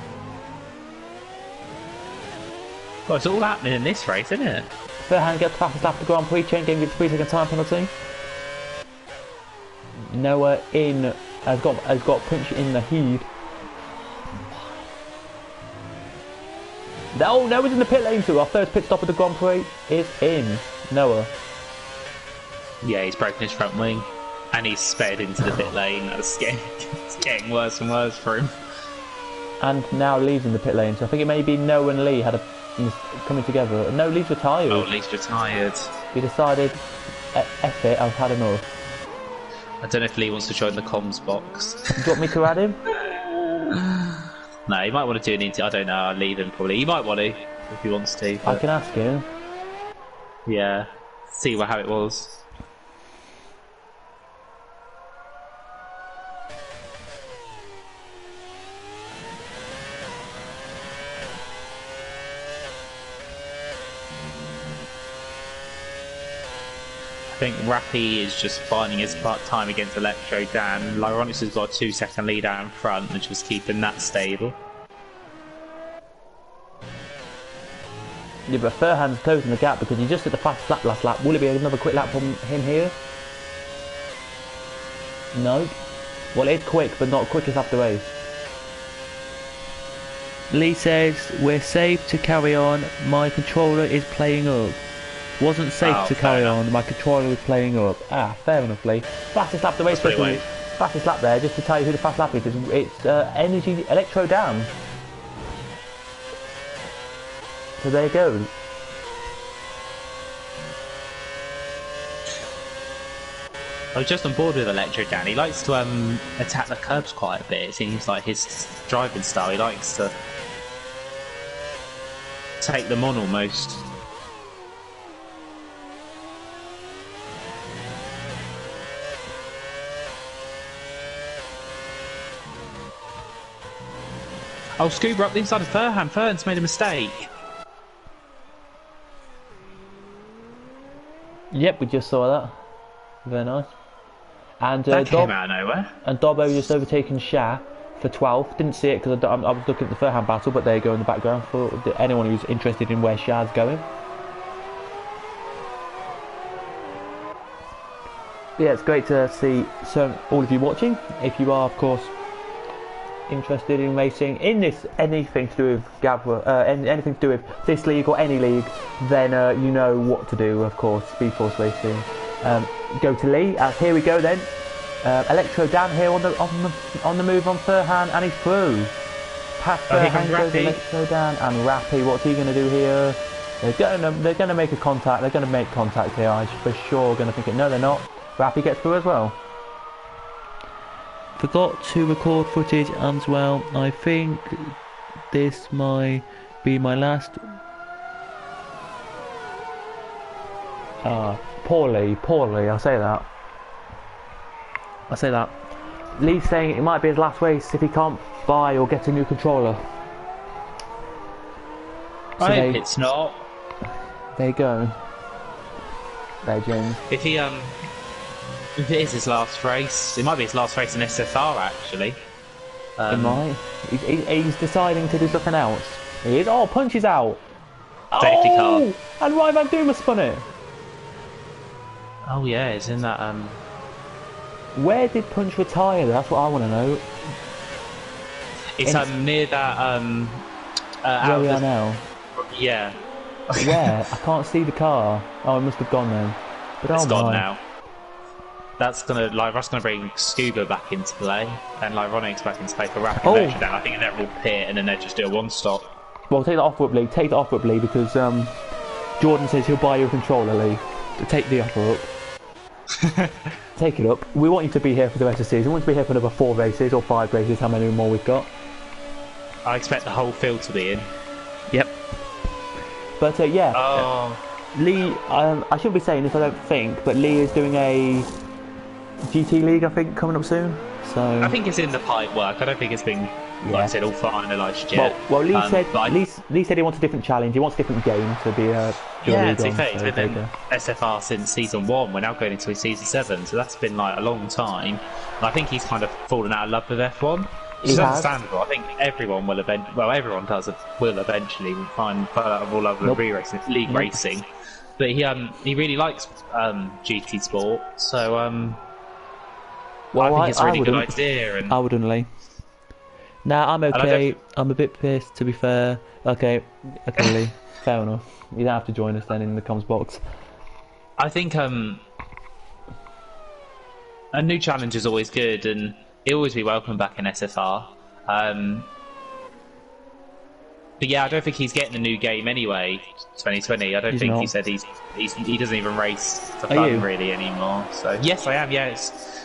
Well, it's all happening in this race, isn't it? Verhan gets fastest lap of the Grand Prix, chain game gets 3-second time penalty. Noah in has got Punch in the heat. Oh, Noah's in the pit lane too. Our first pit stop of the Grand Prix is in. Noah. Yeah, he's broken his front wing, and he's sped into the pit lane. It's getting worse and worse for him. And now Lee's in the pit lane, so I think it may be Noah and Lee had a coming together. No, Lee's retired. Oh, Lee's retired. He decided, F it, I've had enough. I don't know if Lee wants to join the comms box. Do you want me to add him? No, he might want to do an interview. I don't know, I'll leave him probably. He might want to, if he wants to. I can ask him. Yeah, see how it was. I think Rappy is just finding his time against Electro Dan. Onyx has got a 2-second lead out in front and just keeping that stable. Yeah, but Furhan's closing the gap because he just hit the fast lap last lap. Will it be another quick lap from him here? No. Well, it's quick, but not quickest lap of the race. Lee says, we're safe to carry on. My controller is playing up. Wasn't safe to carry on, my controller was playing up. Ah, fair enough, Lee. Fastest lap of the race, fastest lap there, just to tell you who the fast lap is. It's Energy Electro Down. So there you go. I was just on board with Electro Dan. He likes to attack the curbs quite a bit. It seems like his driving style. He likes to take them on almost. Oh, Scuba up the inside of Furhan. Furhan's made a mistake. Yep, we just saw that. Very nice. And that came out of nowhere. And Dobbo just overtaken Shah for 12th. Didn't see it because I was looking at the Furhan battle, but there you go in the background for anyone who's interested in where Shah's going. But yeah, it's great to see all of you watching. If you are, of course, interested in racing in this, anything to do with anything to do with this league or any league, then you know what to do. Of course, Speed Force Racing. Go to Lee. Here we go then. Electro Dan here on the move on Furhan, and he's through. Past Furhan goes Electro Dan and Rappy. What's he going to do here? They're gonna make a contact. They're going to make contact here. I'm for sure going to think it. No, they're not. Rappy gets through as well. Forgot to record footage as well. I think this might be my last. Poorly. I'll say that. Lee's saying it might be his last race if he can't buy or get a new controller. I hope it's not. There you go. there, James. If he if it is his last race, it might be his last race in SFR actually. He might. He's deciding to do something else. He is. Oh, Punch is out. Safety car. And Ryan Van Duma spun it. Oh yeah, it's in that Where did Punch retire? That's what I want to know. It's near that Where we are now. Yeah. Where? I can't see the car. Oh, it must have gone then. But It's gone now. That's gonna bring Scuba back into play, and Onyx back into play for rapid connection down. I think they're all pit, and then they just do a one stop. Well, take that off, Whipley. Take that off, Whipley, because Jordan says he'll buy you a controller, Lee. Take the offer up. Take it up. We want you to be here for the rest of the season. We want you to be here for another 4 races or 5 races, how many more we've got. I expect the whole field to be in. Yep. But yeah. Oh. Lee, I shouldn't be saying this, I don't think, but Lee is doing a GT League, I think, coming up soon. So I think it's in the pipe work. I don't think it's been, like I said, all finalised yet. Well, Lee said he wants a different challenge. He wants a different game to be a yeah, to be fair, it's been in SFR since season 1. We're now going into season 7, so that's been like a long time. And I think he's kind of fallen out of love with F1. Which is understandable. I think everyone will eventually, will eventually find out of all other league racing. But he really likes GT Sport, so well, I think it's a really good idea. And I wouldn't, Lee. Nah, I'm okay. I'm a bit pissed, to be fair. Okay, Lee. Fair enough. You don't have to join us then in the comms box. I think a new challenge is always good, and he'll always be welcome back in SFR. But yeah, I don't think he's getting a new game anyway. 2020. I don't think he said he doesn't even race for fun really anymore. So yes, I am. Yeah,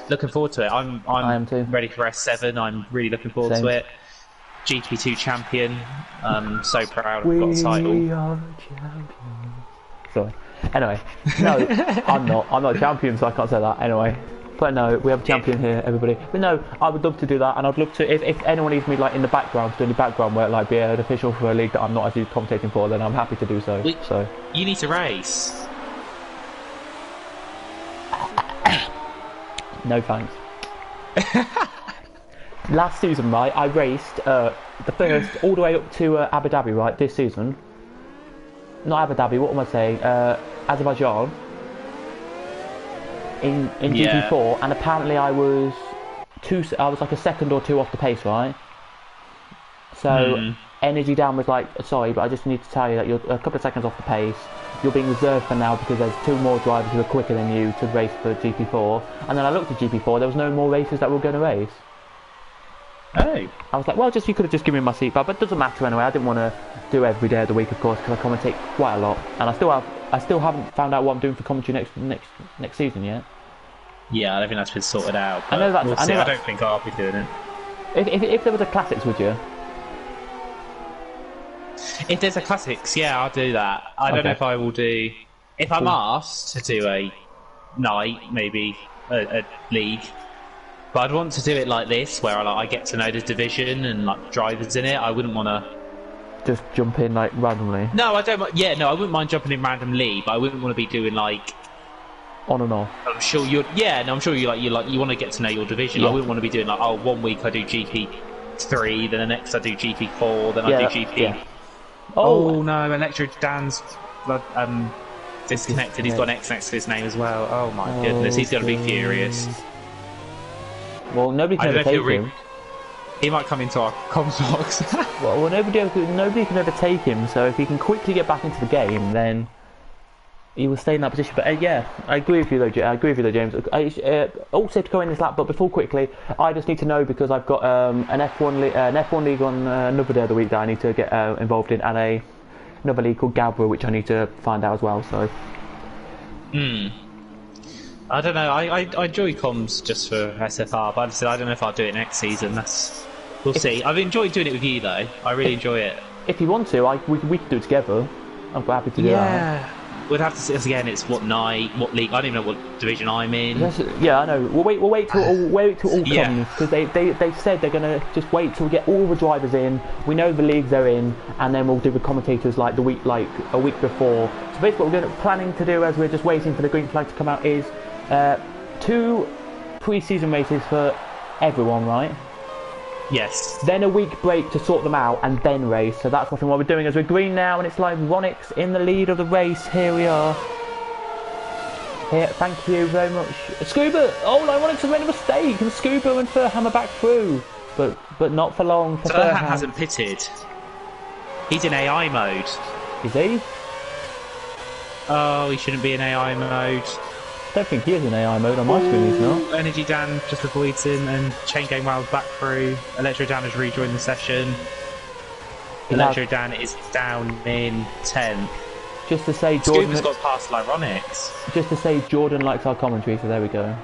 looking forward to it. I am too. Ready for S7. I'm really looking forward to it. GP2 champion. So proud I've got a title. We are champions. Sorry. Anyway, no, I'm not. I'm not a champion, so I can't say that. Anyway. But no, we have a champion here, everybody. But no, I would love to do that, and I'd love to, if anyone needs me like in the background, to do any background work, like be an official for a league that I'm not actually commentating for, then I'm happy to do so. You need to race. No thanks. Last season, right, I raced the first all the way up to Abu Dhabi, right, this season. Not Abu Dhabi, what am I saying? Azerbaijan. In GT4, and apparently I was like a second or 2 off the pace, right? So Energy Down was like, sorry, but I just need to tell you that you're a couple of seconds off the pace. You're being reserved for now because there's 2 more drivers who are quicker than you to race for GP4. And then I looked at GP4, there was no more racers that were going to race. Oh. I was like, well, you could have just given me my seat back, but it doesn't matter anyway. I didn't want to do every day of the week, of course, because I commentate quite a lot, and I still haven't found out what I'm doing for commentary next season yet. Yeah, I don't think that's been sorted out. I know that. We'll see. I don't think I'll be doing it. If there was a classics, would you? If there's a classics, yeah, I'll do that. I don't know if I will do. If I'm asked to do a night, maybe a league. But I'd want to do it like this, where I get to know the division and like drivers in it. I wouldn't want to just jump in like randomly. No, I don't. Yeah, no, I wouldn't mind jumping in randomly, but I wouldn't want to be doing like on and off. I'm sure you're. Yeah, no, I'm sure you want to get to know your division. Yeah. I wouldn't want to be doing like, oh, 1 week I do GP3, then the next I do GP4, then I do GP. Yeah. Oh no, Electro Dan's disconnected. He's got an X next to his name as well. Oh my goodness, he's going to be furious. Well, nobody can overtake him. He might come into our comms box. well, nobody can overtake him, so if he can quickly get back into the game, then he will stay in that position. But yeah, I agree with you though, James. Also to go in this lap, but before quickly, I just need to know, because I've got an F1 league on another day of the week that I need to get involved in, and another league called Gabra, which I need to find out as well. So. I don't know. I enjoy comms just for SFR, but I don't know if I'll do it next season. We'll see. I've enjoyed doing it with you though. I really enjoy it. If you want to, we can do it together. I'm quite happy to do that. Yeah. We'd have to see. Again, it's what league? I don't even know what division I'm in. Yeah, I know. We'll wait till all Yeah. comes, because they said they're gonna just wait till we get all the drivers in. We know the leagues they're in, and then we'll do the commentators like a week before. So basically, what we're planning to do, as we're just waiting for the green flag to come out, is 2 pre-season races for everyone, right? Yes. Then a week break to sort them out, and then race. So that's what we're doing. As we're green now, and it's like Onyx in the lead of the race. Here we are. Here, thank you very much, Scuba. Oh, Onyx has made a mistake, and Scuba and Furham are back through, but not for long. For Furham hasn't pitted. He's in AI mode. Is he? Oh, he shouldn't be in AI mode. I don't think he is in AI mode on my screen. He's not. Energy Dan just avoids him, and Chain Gang Wild's back through. Electro Dan has rejoined the session. Electro Dan is down in 10th. Just to say, Jordan Scuba's got past Onyx. Just to say, Jordan likes our commentary, so there we go.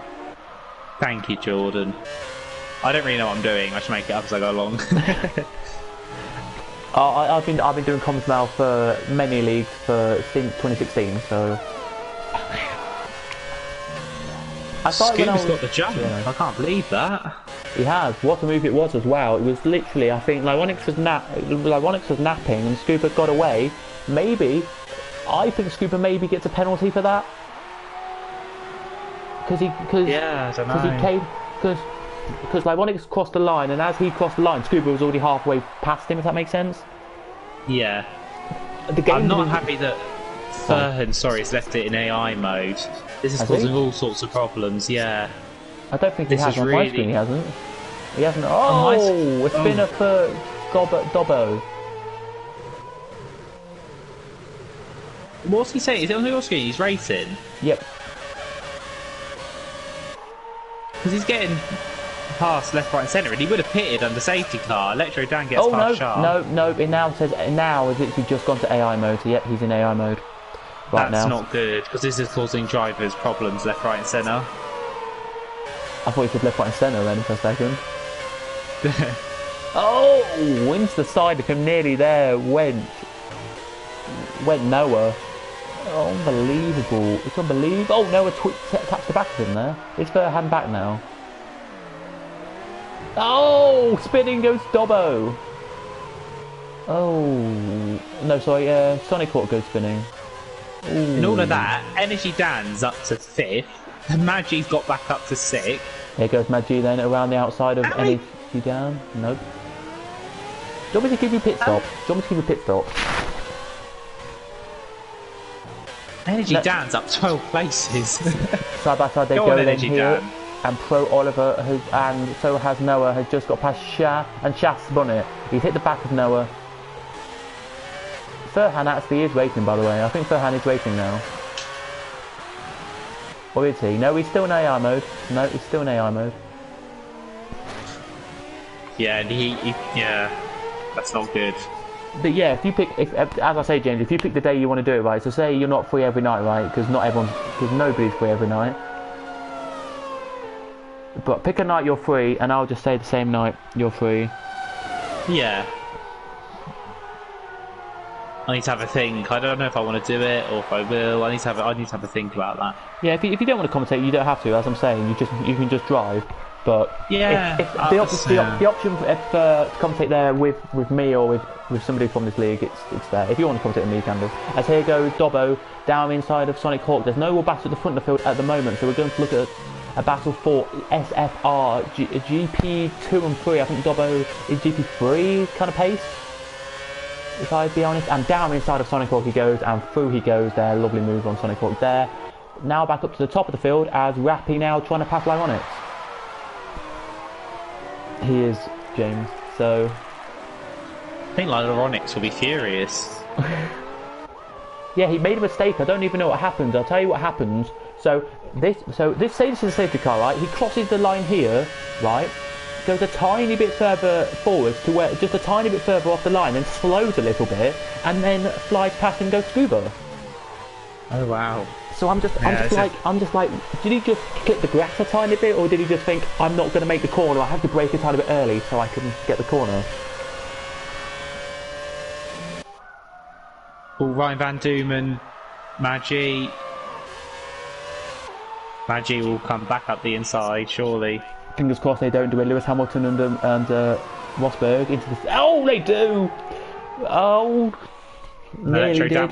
Thank you, Jordan. I don't really know what I'm doing. I should make it up as I go along. I've been doing comments now for many leagues since 2016, so. Scuba's got the jump. Yeah. I can't believe that. He has. What a move it was as well. It was literally, I think, Onyx was napping and Scuba got away. I think Scuba maybe gets a penalty for that. Because Onyx crossed the line, and as he crossed the line, Scuba was already halfway past him. If that makes sense. Yeah. I'm not happy that Furhan, has left it in AI mode. This is causing all sorts of problems, yeah. I don't think he has on my screen, he hasn't. He hasn't. Oh, a spinner for Dobbo. What's he saying? Is it on your screen? He's racing? Yep. Because he's getting past left, right and centre, and he would have pitted under safety car. Electro Dan gets past Sharp. No, it now says, has literally just gone to AI mode, so yep, he's in AI mode. That's not good, because this is causing drivers problems left, right and centre. I thought you said left, right and centre then for a second. Oh, wins the side of him, nearly there, went Noah. Unbelievable. It's unbelievable. Oh, Noah taps the back of him there. It's for a hand back now. Oh, spinning goes Dobbo. Oh, no, sorry, Sonic Hawk goes spinning. Ooh. In all of that, Energy Dan's up to 5th. Magi's got back up to 6th. Here goes Magi then around the outside of Energy Dan. Nope. Do you want me to give you a pit stop? Energy Dan's up 12 places. Side by side they go then here. Dan. And Pro Oliver, and so has Noah, has just got past Shah, and Shah's spun it. He's hit the back of Noah. Furhan actually is racing, by the way. I think Furhan is racing now. Or is he? No, he's still in AI mode. No, he's still in AI mode. Yeah, and yeah, that's not good. But yeah, as I say, James, if you pick the day you want to do it, right? So say you're not free every night, right? Because nobody's free every night. But pick a night you're free, and I'll just say the same night you're free. Yeah. I need to have a think. I don't know if I want to do it or if I will. I need to have a think about that. Yeah, if you don't want to commentate, you don't have to. As I'm saying, you can just drive. But yeah, if the option to commentate there with me or with somebody from this league, it's there. If you want to commentate with me, you can do. As here goes Dobbo down inside of Sonic Hawk. There's no more battle at the front of the field at the moment, so we're going to look at a battle for SFR GP 2 and 3. I think Dobbo is GP 3 kind of pace, if I'd be honest. And down inside of Sonic Hawk he goes, and through he goes there. Lovely move on Sonic Hawk there. Now back up to the top of the field as Rappy now trying to pass Onyx. He is, James, so I think Onyx will be furious. Yeah, he made a mistake. I don't even know what happened. I'll tell you what happened. So this say this is a safety car, right? He crosses the line here, right? Goes a tiny bit further forwards to where, just a tiny bit further off the line, and slows a little bit, and then flies past and goes scuba. Oh wow. So I'm just like, did he just clip the grass a tiny bit, or did he just think, I'm not going to make the corner, I have to brake a tiny bit early so I can get the corner? Well, Ryan Van Doomen Magi will come back up the inside, surely. Fingers crossed they don't do it. Lewis Hamilton and Rosberg into the... Oh, they do! Oh, nearly did.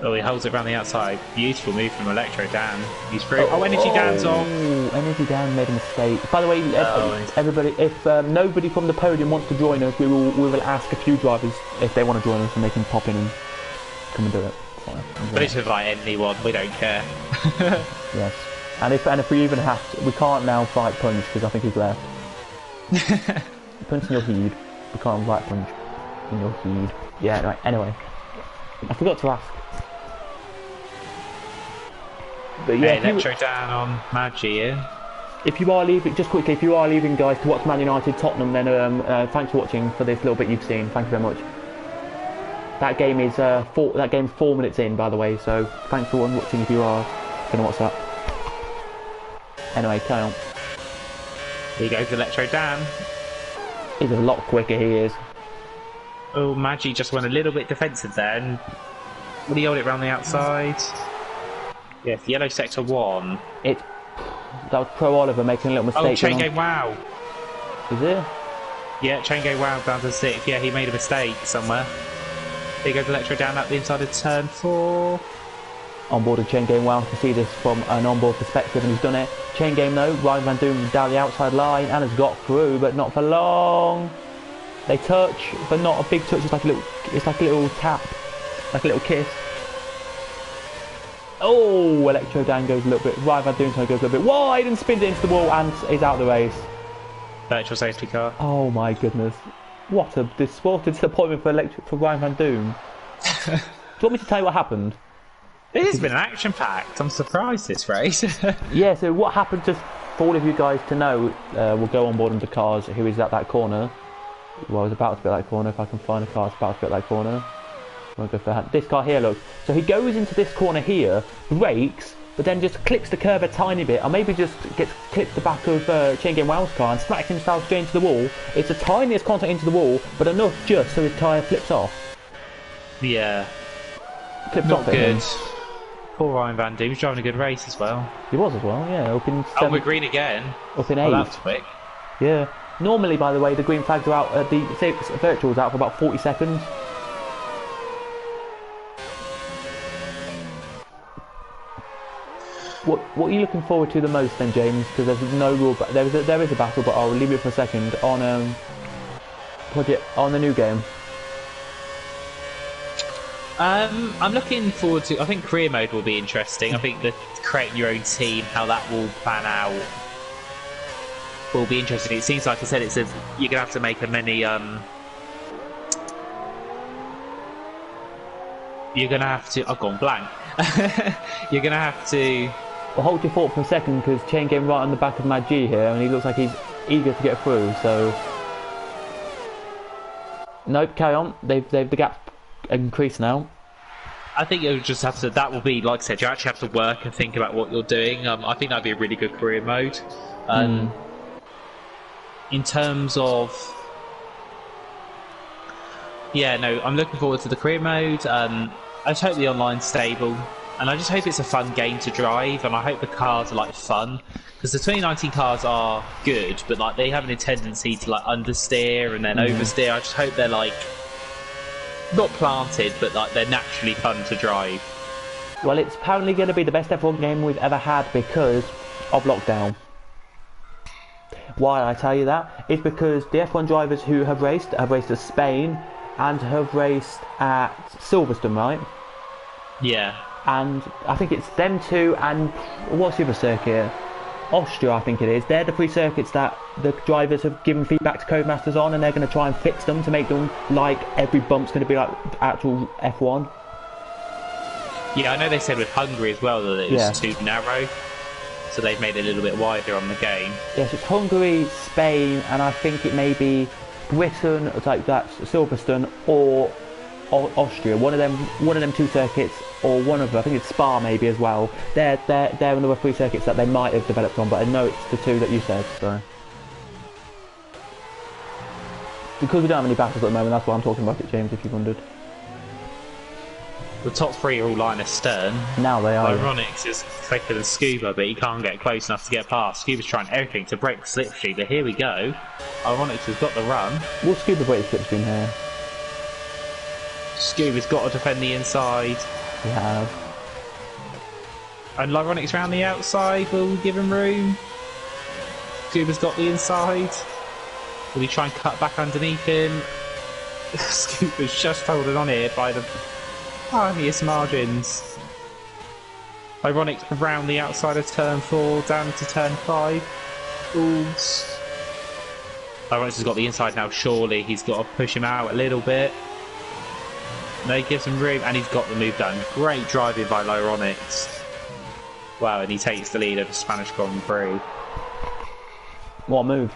Oh, he holds it around the outside. Beautiful move from Electro Dan. He's through. Oh, Energy Dan's on. Energy Dan made a mistake. By the way, everybody, if nobody from the podium wants to join us, we will ask a few drivers if they want to join us, and they can pop in and come and do it. Fine. But it's invite anyone. We don't care. Yes. And if we even have to, we can't now fight Punch because I think he's left. Punch in your heed. We can't fight Punch in your heed. Yeah. Right. Anyway, I forgot to ask. But yeah, Electro down on Magi here. If you are leaving, just quickly, if you are leaving, guys, to watch Man United Tottenham, then thanks for watching for this little bit you've seen. Thank you very much. That game is 4 minutes in, by the way. So thanks for watching if you are going to watch that. Anyway, carry on. Here goes Electro Dan. He's a lot quicker. He is. Oh, Magi just went a little bit defensive there. And will he hold it around the outside? Yeah, yellow sector 1. That was Pro Oliver making a little mistake. Oh, Chain Game Wow. Is it? Yeah, Chain Game Wow down to 6. Yeah, he made a mistake somewhere. Here goes Electro down up the inside of turn 4. Onboard of Chain Game Wow to see this from an onboard perspective, and he's done it. Chain Game though, Ryan Van Doom down the outside line and has got through, but not for long. They touch, but not a big touch. It's like a little tap, like a little kiss. Oh, Electro Dan goes a little bit. Ryan Van Doom goes a little bit wide and spins it into the wall and is out of the race. Virtual safety car. Oh my goodness! What a disappointment for Ryan Van Doom. Do you want me to tell you what happened? This has been an action-packed. I'm surprised this race. Yeah. So what happened? Just for all of you guys to know, we'll go on board into cars. Who is at that corner? Well, I was about to be at that corner. If I can find a car, it's about to be at that corner. We'll go for this car here, look. So he goes into this corner here, brakes, but then just clips the curb a tiny bit, or maybe just clips the back of Chain Game Wow's car and smacks himself straight into the wall. It's the tiniest contact into the wall, but enough just so his tyre flips off. Yeah. Flips Not off good. Poor Ryan Van Doom. He's driving a good race as well. He was as well, yeah. Up in 7, we're green again. Up in 8. Oh, that's quick. Yeah. Normally, by the way, the green flags are out, the virtual's out for about 40 seconds. What are you looking forward to the most then, James? Because there's no real... There is a battle, but I'll leave it for a second. On the new game. I'm looking forward to... I think career mode will be interesting. I think the creating your own team, how that will pan out, will be interesting. It seems like I said, you're going to have to make a mini... You're going to have to... I've gone blank. You're going to have to... Well, hold your thought for a second, because Chain Game right on the back of Magi here, and he looks like he's eager to get through, so... Nope, carry on. The gap's increased now. I think you'll just have to... That will be, like I said, you actually have to work and think about what you're doing. I think that'd be a really good career mode. In terms of... Yeah, no, I'm looking forward to the career mode. I just hope the online's stable. And I just hope it's a fun game to drive, and I hope the cars are like fun, because the 2019 cars are good, but like they have a tendency to like understeer and then oversteer. I just hope they're like not planted, but like they're naturally fun to drive. Well, it's apparently going to be the best F1 game we've ever had because of lockdown. Why I tell you that is because the F1 drivers who have raced at Spain and have raced at Silverstone, right? Yeah. And I think it's them two and what's the other circuit? Austria, I think it is. They're the 3 circuits that the drivers have given feedback to Codemasters on, and they're going to try and fix them to make them like every bump's going to be like actual F1. Yeah, I know they said with Hungary as well that it was too narrow, so they've made it a little bit wider on the game. Yes, it's Hungary, Spain, and I think it may be Britain, like that's Silverstone, or Austria. One of them 2 circuits, or one of them, I think it's Spa maybe as well. They're another 3 circuits that they might have developed on, but I know it's the 2 that you said. So Because we don't have any battles at the moment, that's why I'm talking about it, James, if you wondered. The top three are all line astern. Now they are. Onyx is quicker than Scuba, but he can't get close enough to get past. Scuba's trying everything to break the slipstream, but here we go. Onyx has got the run. Will Scuba break the slipstream here? Scuba's got to defend the inside. We have. And Lyronic's round the outside will give him room. Scuba's got the inside. Will he try and cut back underneath him? Scuba's just holding on here by the tiniest margins. Onyx around the outside of turn 4, down to turn 5. Onyx has got the inside now, surely. He's got to push him out a little bit. No, he gives him room, and he's got the move done. Great driving by Onyx. Wow, and he takes the lead over Spanish Grand Prix. What a move.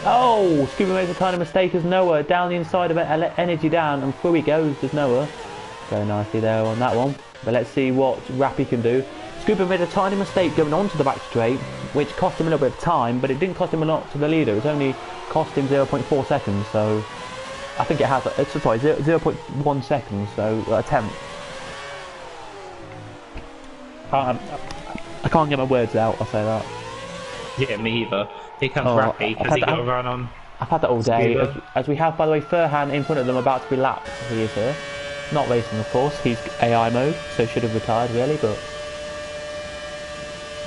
Oh, Scuba makes a tiny mistake as Noah down the inside of it, energy down, and through he goes as Noah. Very nicely there on that one. But let's see what Rappy can do. Scuba made a tiny mistake going onto the back straight, which cost him a little bit of time, but it didn't cost him a lot to the leader. It's only cost him 0.4 seconds, so I think it has. Sorry, 0.1 seconds, so a tenth. I can't get my words out. I'll say that. Yeah, me either. Here comes Rappy. Has he got a run on? I've had that all day. As we have, by the way, Furhan in front of them about to be lapped. He is here. Not racing, of course. He's AI mode, so should have retired, really, but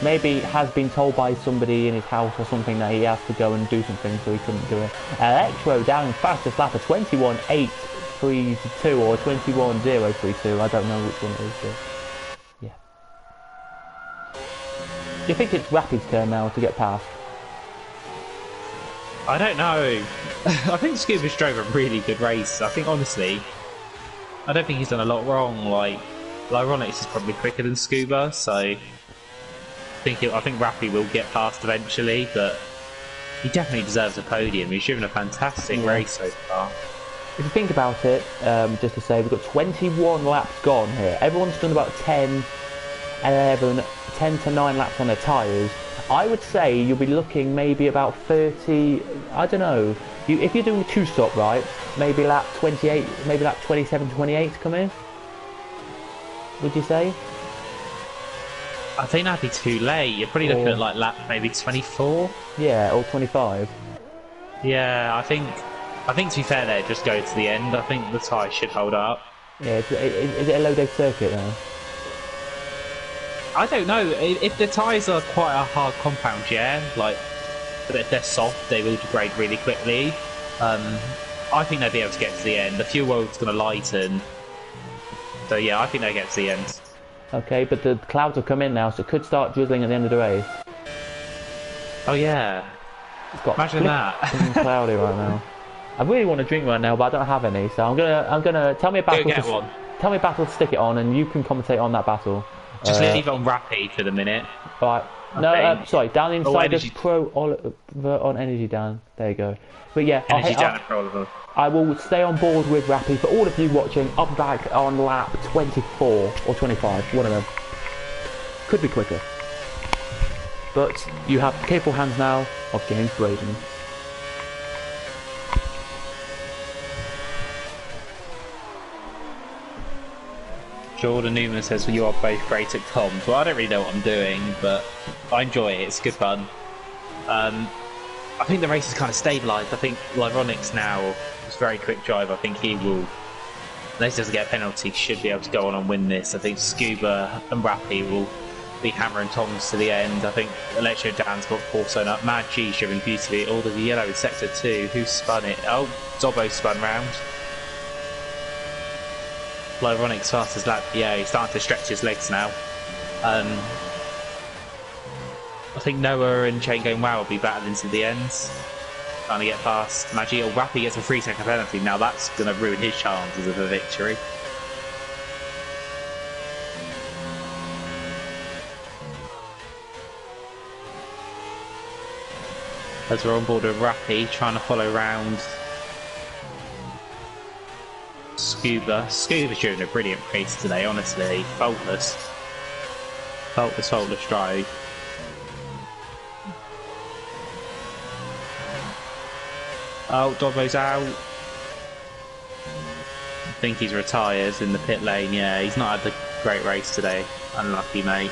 maybe has been told by somebody in his house or something that he has to go and do something, so he couldn't do it. Electro down fastest lap of 21.832 or 21.032. I don't know which one it is, but yeah. Do you think it's Rappy's turn now to get past? I don't know. I think Scuba's drove a really good race. I think, honestly, I don't think he's done a lot wrong. Like Onyx is probably quicker than Scuba, so I think Rappy will get past eventually, but he definitely deserves a podium. He's driven a fantastic race so far. If you think about it, just to say, we've got 21 laps gone here. Everyone's done about 10 to 9 laps on their tyres. I would say you'll be looking maybe about 30, I don't know, if you're doing a 2-stop, right, maybe lap 28, maybe lap 27, 28 to come in, would you say? I think that'd be too late. You're probably looking at like lap maybe 24? Yeah, or 25. Yeah, I think to be fair there, just go to the end. I think the tyre should hold up. Yeah, is it a low-day circuit now? I don't know. If the tyres are quite a hard compound, yeah, like, but if they're soft, they will degrade really quickly. I think they'll be able to get to the end. The fuel oil's going to lighten. So yeah, I think they'll get to the end. Okay, but the clouds have come in now, so it could start drizzling at the end of the race. Oh yeah. Imagine that. Cloudy right now. I really want to drink right now, but I don't have any, so I'm gonna tell me a battle. Tell me a battle to stick it on, and you can commentate on that battle. Just leave it on Rappy for the minute. Right. No, sorry, down the inside of Pro Oliver on energy down. There you go. But yeah, energy down for Oliver. I will stay on board with Rappy. For all of you watching, I'm back on lap 24 or 25, one of them. Could be quicker. But you have the capable hands now of James Braden. Jordan Newman says, well, you are both great at comms. Well, I don't really know what I'm doing, but I enjoy it. It's good fun. I think the race is kind of stabilised. I think Onyx now, it's a very quick drive. I think he will, unless he doesn't get a penalty, should be able to go on and win this. I think Scuba and Rappy will be hammering Toms to the end. I think Electro Dan's got force on up. Mad G's driven beautifully. All the yellow in sector 2. Who spun it? Oh, Zobbo spun round. Onyx fastest lap. Yeah, he's starting to stretch his legs now. I think Noah and Chain Going Wow will be battling to the ends. Trying to get past Magi. Or Rappy gets a 3-second penalty. Now that's going to ruin his chances of a victory. As we're on board with Rappy, trying to follow round Scuba's doing a brilliant race today, honestly. Faultless drive. Oh, Dobbo's out. I think he's retired in the pit lane. Yeah, he's not had the great race today. Unlucky, mate.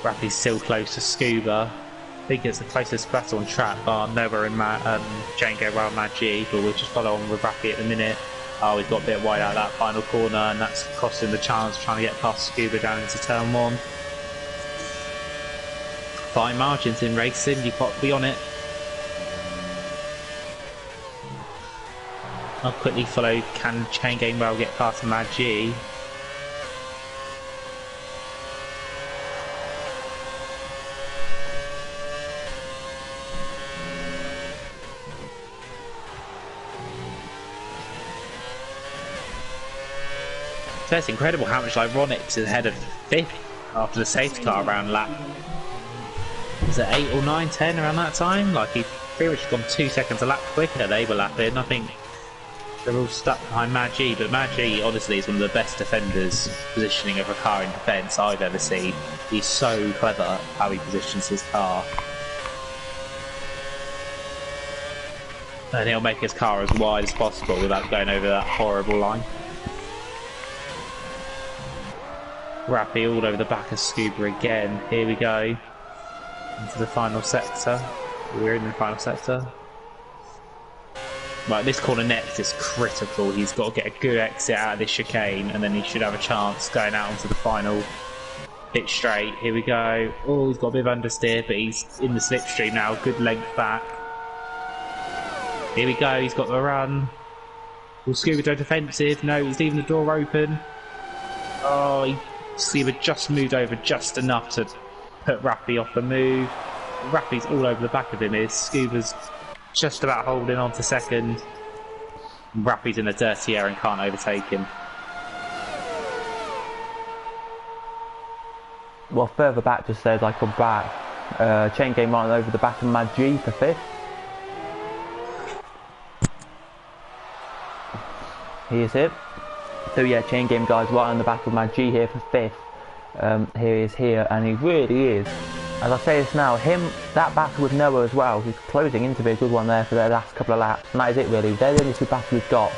Rappy's still close to Scuba. I think it's the closest battle on track, bar nowhere in Django around Mad-G, but we'll just follow on with Rappy at the minute. Oh, we've got a bit wide out of that final corner, and that's costing the chance trying to get past Scuba down into turn 1. Fine margins in racing, you've got to be on it. I'll quickly follow, can Chain Game Well get past Mad-G? So it's incredible how much like Onyx is ahead of 5th after the safety car around lap. Was it 8 or 9, 10 around that time? Like he pretty much gone 2 seconds a lap quicker. They were lapping. I think they're all stuck behind Mad-G, but Mad-G honestly is one of the best defenders positioning of a car in defence I've ever seen. He's so clever how he positions his car. And he'll make his car as wide as possible without going over that horrible line. Rappy all over the back of Scuba again. Here we go. Into the final sector. We're in the final sector. Right, this corner next is critical. He's got to get a good exit out of this chicane, and then he should have a chance going out onto the final pit straight. Here we go. Oh, he's got a bit of understeer, but he's in the slipstream now. Good length back. Here we go. He's got the run. Will Scuba go defensive? No, he's leaving the door open. Oh, Scuba just moved over just enough to put Rappy off the move. Rappy's all over the back of him. Scuba's just about holding on to second. Rappy's in the dirty air and can't overtake him. Well, further back just says I come back. Chain Game right over the back of Mad-G for 5th. Here's it. So yeah, Chain Game guys right on the back of Mad-G here for 5th. Here he is here, and he really is. As I say this now, that battle with Noah as well, he's closing in to be a good one there for the last couple of laps, and that is it really. They're the only 2 battles we've got.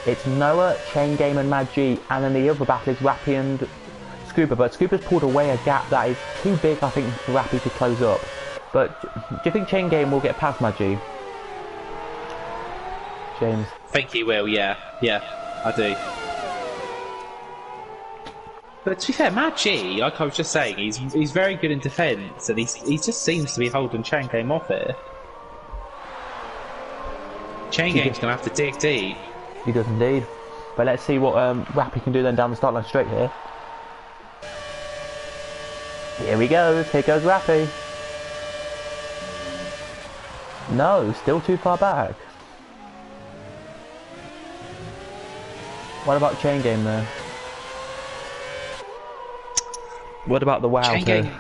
It's Noah, Chain Game and Mad-G, and then the other battle is Rappy and Scuba, but Scuba's pulled away a gap that is too big I think for Rappy to close up. But do you think Chain Game will get past Mad-G? James? I think he will, yeah. Yeah, I do. But to be fair, Mad-G, like I was just saying, he's very good in defence, and he just seems to be holding Chain Game off here. Chain Game's going to have to dig deep. He does indeed. But let's see what Rappy can do then down the start line straight here. Here we go, here goes Rappy. No, still too far back. What about Chain Game there? What about the wow? Chain Game,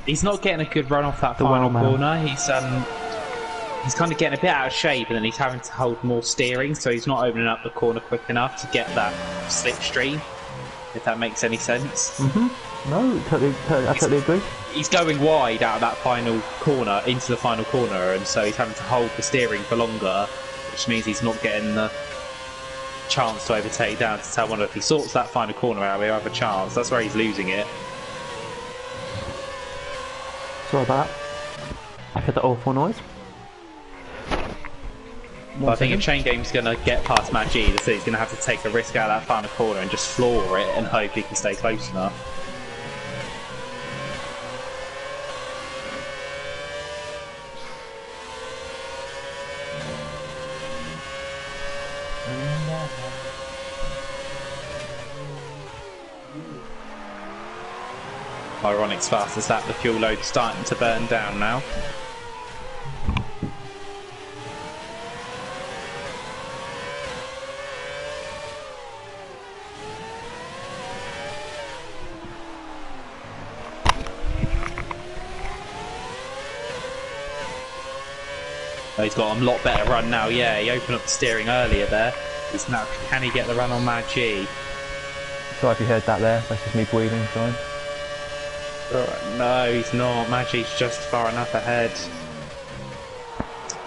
he's not getting a good run off that final corner. He's kind of getting a bit out of shape, and then he's having to hold more steering, so he's not opening up the corner quick enough to get that slipstream. If that makes any sense. No, I totally agree. He's going wide out of that final corner into the final corner, and so he's having to hold the steering for longer, which means he's not getting the chance to overtake down to tell one if he sorts that final corner out, he'll have a chance. That's where he's losing it. Sorry about that. I heard that awful noise. But I think if Chain Game's going to get past Mad-G, he's going to have to take a risk out of that final corner and just floor it and hope he can stay close enough. Onyx fastest lap, the fuel load's starting to burn down now. Oh, he's got a lot better run now. Yeah, he opened up the steering earlier there. He's now, can he get the run on Mad G? Sorry if you heard that there. That's just me breathing. Sorry. No, he's not. Mad G's just far enough ahead.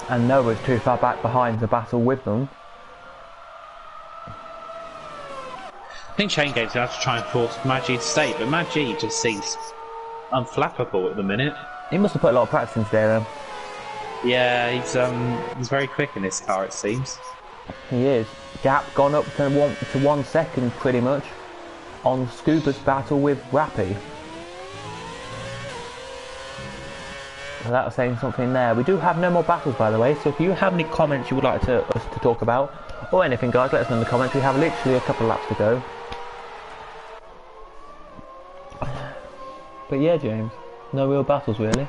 And Noah's too far back behind to battle with them. I think Chain Game's going to have to try and force Mad G to stay, but Mad G just seems unflappable at the minute. He must have put a lot of practice into there, though. Yeah, he's very quick in this car, it seems. He is. Gap gone up to 1 second, pretty much, on Scuba's battle with Rappy. So that was saying something there. We do have no more battles, by the way, so if you have any comments you would like us to talk about, or anything, guys, let us know in the comments. We have literally a couple of laps to go. But yeah, James, no real battles, really.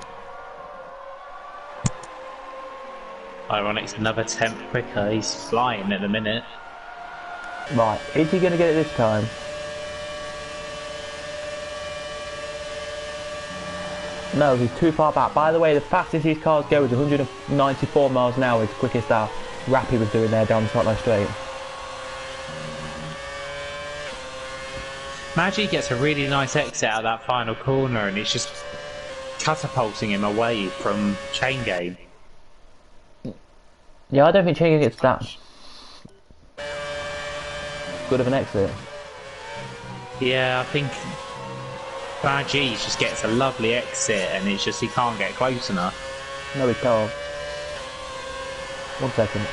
Onyx another 10th quicker. He's flying at the minute. Right, is he going to get it this time? No, he's too far back. By the way, the fastest these cars go is 194 miles an hour. It's the quickest that Rappy was doing there down the Scotland Straight. Maggie gets a really nice exit out of that final corner, and it's just catapulting him away from Chain Game. Yeah, I don't think Chain Game gets that good of an exit. Yeah, I think Maggie just gets a lovely exit, and it's just he can't get close enough. No, he can't. 1 second.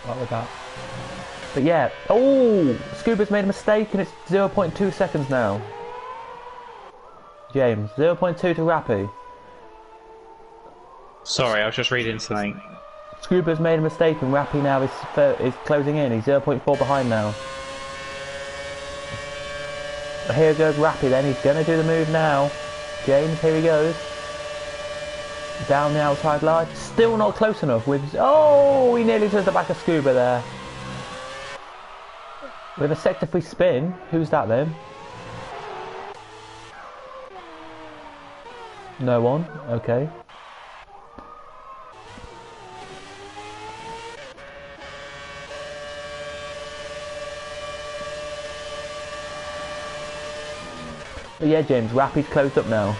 What was that? But yeah, oh, Scuba's made a mistake and it's 0.2 seconds now. James, 0.2 to Rappy. Sorry, I was just reading something. Scuba's made a mistake and Rappy now is closing in. He's 0.4 behind now. Here goes Rappy then, he's going to do the move now. James, here he goes. Down the outside line, still not close enough with... Oh, he nearly took the back of Scuba there. With a sector free spin, who's that then? No one, okay. But yeah, James, Rappy's closed up now.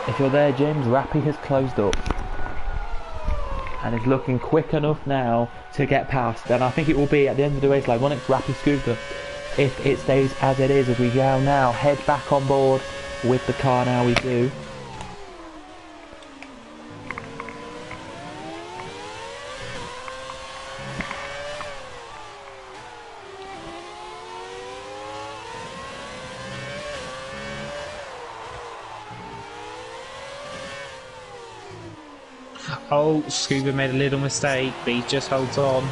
If you're there, James, Rappy has closed up. And is looking quick enough now to get past. And I think it will be at the end of the race like Onyx, Rappy, Scuba. If it stays as it is, as we go now, head back on board with the car now we do. Oh, Scuba made a little mistake, but he just holds on.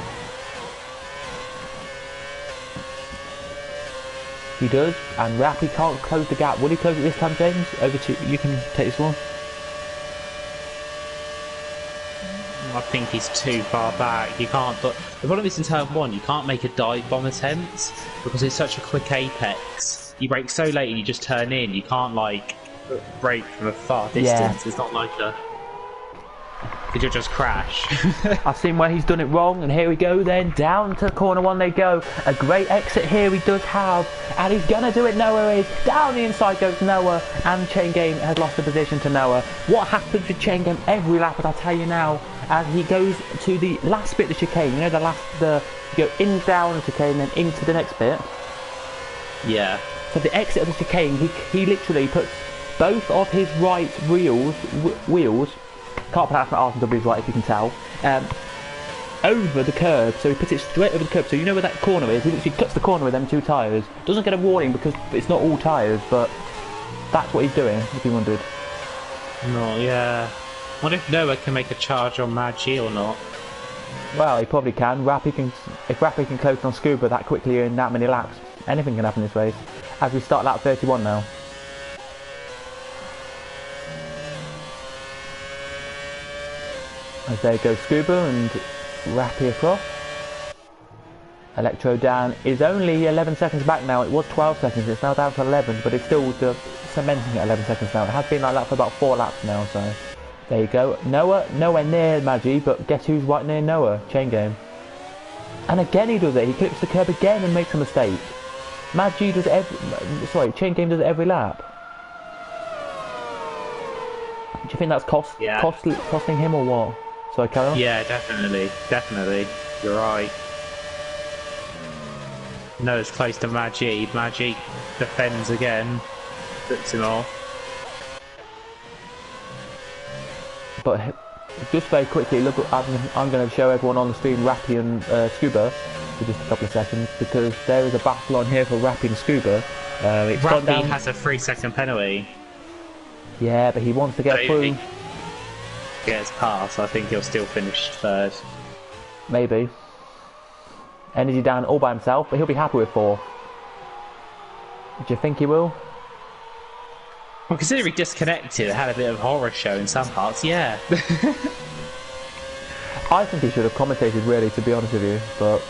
He does, and Rappy can't close the gap. Will he close it this time, James? Over to you, can take this one. I think he's too far back. You can't. The problem is in turn one, you can't make a dive bomb attempt because it's such a quick apex. You brake so late and you just turn in. You can't like brake from a far distance. Yeah. It's not like a. Did you just crash? I've seen where he's done it wrong, and here we go then, down to corner one they go. A great exit here he does have, and he's gonna do it. Noah is, down the inside goes Noah, and Chain Game has lost the position to Noah. What happens with Chain Game every lap, I'll tell you now, as he goes to the last bit of the chicane, you know you go in, down the chicane, then into the next bit. Yeah. So the exit of the chicane, he literally puts both of his right wheels, can't pronounce my R's and W's right if you can tell, over the curb, so he puts it straight over the curb, so you know where that corner is, he literally cuts the corner with them 2 tyres. Doesn't get a warning because it's not all tyres, but that's what he's doing, if you wondered. No, yeah. I wonder if Noah can make a charge on Maggie or not. Well, he probably can. If Rappy can close on Scuba that quickly in that many laps, anything can happen in this race. as we start lap 31 now. As there goes Scuba and Rappy across. Electro Dan is only 11 seconds back now. It was 12 seconds, it's now down to 11, but it's still cementing at 11 seconds now. It has been like that for about 4 laps now, so there you go. Noah, nowhere near Magi, but guess who's right near Noah? Chain Game. And again he does it, he clips the curb again and makes a mistake. Magi does it Chain Game does it every lap. Do you think that's costing him or what? Sorry, carry on? Yeah, definitely. You're right. No, it's close to Magi. Magi defends again, puts him off. But just very quickly, look, I'm going to show everyone on the screen Rappy and Scuba for just a couple of seconds, because there is a battle on here for Rappy and Scuba. Rappy has a 3-second penalty. Yeah, but he wants to get through. If he gets past, I think he'll still finish third. Maybe. Energy down all by himself, but he'll be happy with 4. Do you think he will? Well, considering he disconnected, it had a bit of horror show in some parts, yeah. I think he should have commentated, really, to be honest with you, but...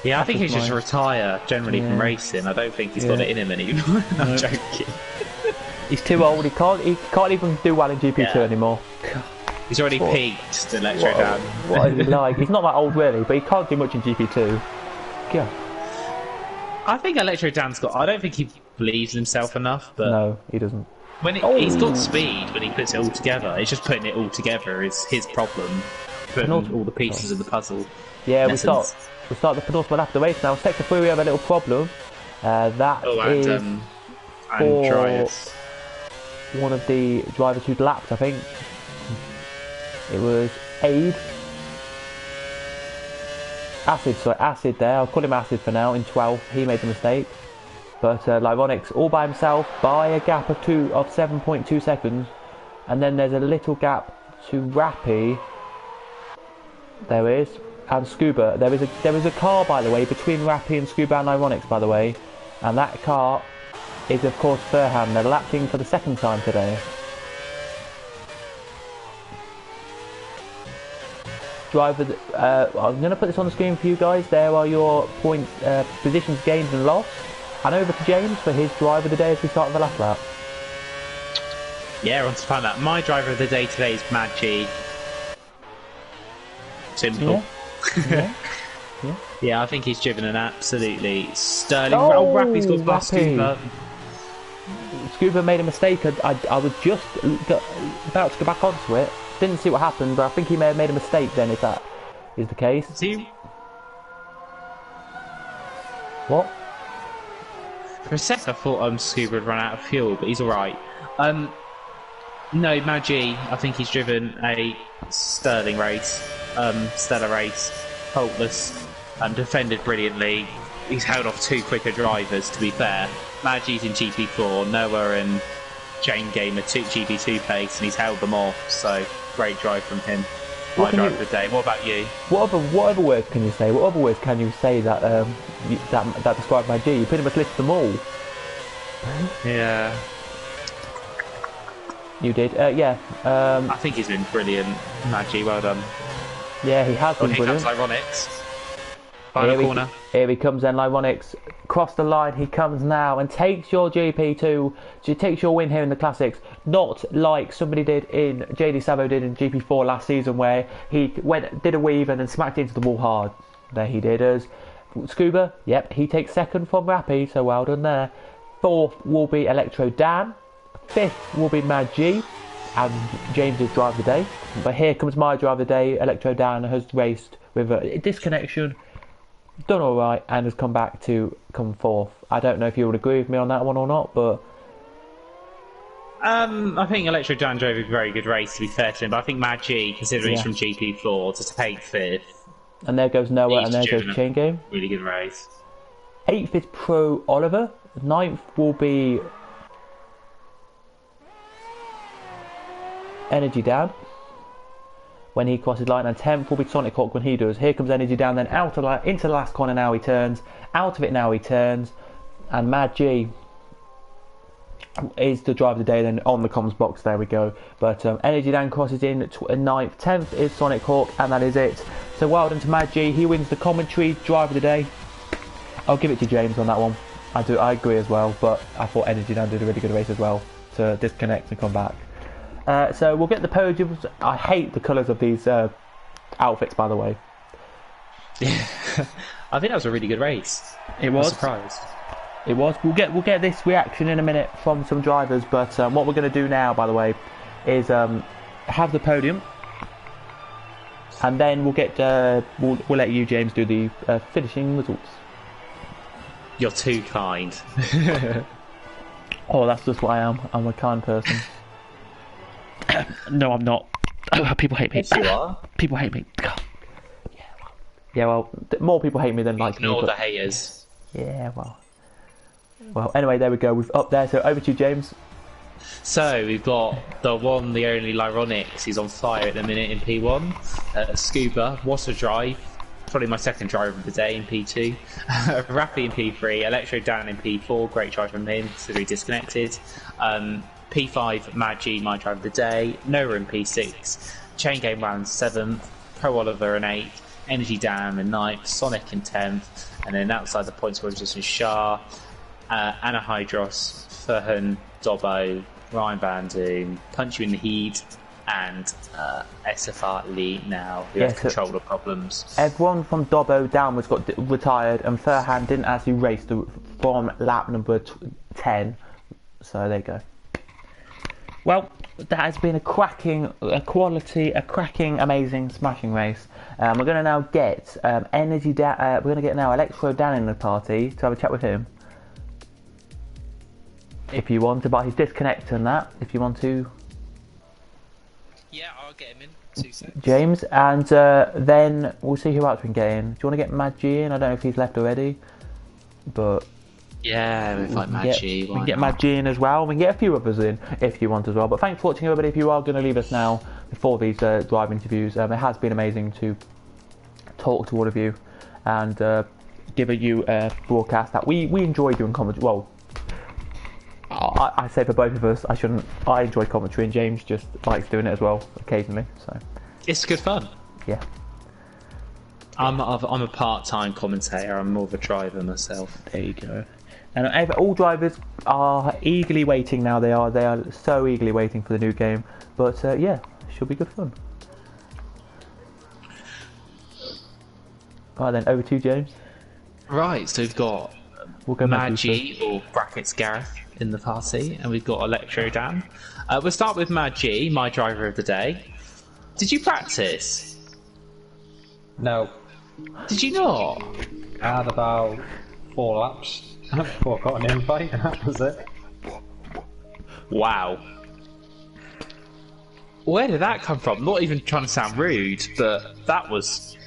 Yeah, I think he should just retire, generally, from racing. I don't think he's got it in him anymore. I'm joking. He's too old, he can't even do well in GP2 anymore. He's already peaked, the Electro Dan. What is he like? He's not that old, really, but he can't do much in GP2. Yeah. I think Electro Dan's got... I don't think he believes in himself enough, but... No, he doesn't. He's got speed when he puts it all together. It's just putting it all together is his problem. Putting all the pieces of the puzzle. Yeah, we start the penultimate lap of the race now. Sector 3 we have a little problem. Andreas. One of the drivers who'd lapped, I think. It was Acid there. I'll call him Acid for now. In 12th, he made the mistake. But Onyx all by himself by a gap of 7.2 seconds, and then there's a little gap to Rappy. There is, and Scuba. There is a car, by the way, between Rappy and Scuba and Onyx, by the way, and that car is of course Furhan. They're lapping for the 2nd time today. I'm going to put this on the screen for you guys. There are your points, positions gained and lost. And over to James for his driver of the day as we start the last lap. Yeah, I want to find out. My driver of the day today is Magi. Simple. Yeah, I think he's driven an absolutely sterling... Oh, Rappy's got past Scuba. Scuba made a mistake. I was just about to go back onto it. Didn't see what happened, but I think he may have made a mistake then, if that is the case. See? What? For a sec I thought Scuba had run out of fuel, but he's alright. No, Magi, I think he's driven a sterling race, stellar race, faultless, defended brilliantly. He's held off 2 quicker drivers, to be fair. Magi's in GP4, Noah and Chain Game are GP2 pace, and he's held them off, so great drive from him. My drive of the day. What about you? What other words can you say? What other words can you say that that describe Magi? You pretty much listed them all. Yeah. You did, yeah. I think he's been brilliant, Magi. Well done. Yeah, he has been brilliant. Here comes Onyx. Final corner. Here he comes then, Onyx. Cross the line, he comes now and takes your GP2. So he takes your win here in the Classics. Not like somebody did in, JD Savo did in GP4 last season, where he did a weave and then smacked into the wall hard. There he did. As Scuba, yep, he takes 2nd from Rappy, so well done there. 4th will be Electro Dan. 5th will be Magi, and James's drive of the day. But here comes my drive of the day. Electro Dan has raced with a disconnection, done alright, and has come back to come 4th. I don't know if you would agree with me on that one or not, but I think Electro Dan drove a very good race, to be fair to him, but I think Magi, considering he's from GP4, to take 5th. And there goes Noah, and there goes Chain Game. Really good race. 8th is Pro Oliver. 9th will be Energy Down when he crosses line, and 10th will be Sonic Hawk when he does. Here comes Energy Down, then out of into the last corner now he turns, out of it now he turns. and Mad G is the driver of the day. Then on the comms box, there we go. But Energy Dan crosses in 9th, 10th is Sonic Hawk, and that is it. So well done to Mad G. He wins the commentary driver of the day. I'll give it to James on that one. I agree as well, but I thought Energy Dan did a really good race as well to disconnect and come back. So we'll get the podiums. I hate the colours of these outfits, by the way. Yeah, I think that was a really good race. It was. I'm surprised. It was. We'll get this reaction in a minute from some drivers, but what we're going to do now, by the way, is have the podium, and then we'll get we'll let you, James, do the finishing results. You're too kind. Oh, that's just what I am. I'm a kind person. No, I'm not. People hate me. Yes, you are. People hate me. Yeah, well, more people hate me than like me. Ignore the haters. Yeah, well. Anyway, there we go. We've up there. So over to you, James. So we've got the one, the only Onyx. He's on fire at the minute in P1. Scuba, what a drive. Probably my second driver of the day in P2. Rappy in P3. Electro Dan in P4. Great drive from him. So he disconnected. P5, Mad G, my driver of the day. Noivern in P6. Chain Game Round 7th. Pro Oliver in 8th. Energy Dan in 9th. Sonic in 10th. And then outside the points were just Shah, Anna Hydros, Furhan, Dobbo, Ryan Van Doom, Punch You in the Heat, and SFR Lee now, who has controller problems. Everyone from Dobbo downwards got retired, and Furhan didn't actually race from lap number 10. So there you go. Well, that has been a cracking, amazing, smashing race. We're going to now get Energy Dan. We're going to get now Electro Dan in the party to have a chat with him. If you want to, but he's disconnecting that. If you want to. Yeah, I'll get him in 2 seconds. James, and then we'll see who else we can get in. Do you want to get Mad G in? I don't know if he's left already, but yeah, we've like Mad G. We can get Mad G in as well. We can get a few others in if you want as well. But thanks for watching, everybody. If you are going to leave us now before these drive interviews, it has been amazing to talk to all of you and give you a broadcast that we enjoy doing commentary. Well, I say for both of us, I enjoy commentary, and James just likes doing it as well occasionally. So it's good fun. Yeah. I'm a part-time commentator. I'm more of a driver myself. There you go. And all drivers are eagerly waiting now. They are so eagerly waiting for the new game. But yeah, should be good fun. Right then, over to you, James. Right, so we've got Mad G, or brackets Gareth, in the party, and we've got Electro Dan. We'll start with Mad G, my driver of the day. Did you practice? No. Did you not? I had about 4 laps before I got an invite, and that was it. Wow. Where did that come from? Not even trying to sound rude, but that was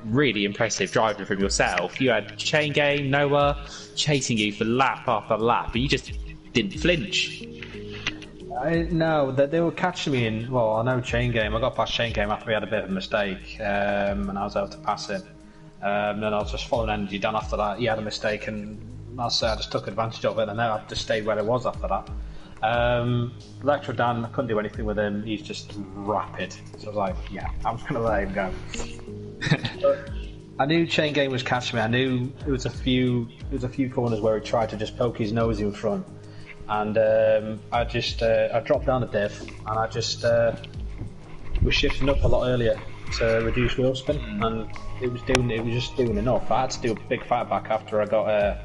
really impressive driving from yourself. You had Chain Game, Noah, chasing you for lap after lap, but you just didn't flinch. No, they were catching me in. Well, I know Chain Game. I got past Chain Game after we had a bit of a mistake, and I was able to pass him. Then I was just following Energy Dan after that. He had a mistake, and I just took advantage of it, and then I just stayed where I was after that. Electro Dan, I couldn't do anything with him. He's just rapid. So I was like, yeah, I'm just gonna let him go. I knew Chain Game was catching me. I knew there was a few corners where he tried to just poke his nose in front, and I dropped down a div, and I just was shifting up a lot earlier to reduce wheel spin, and it was just doing enough. I had to do a big fight back after I got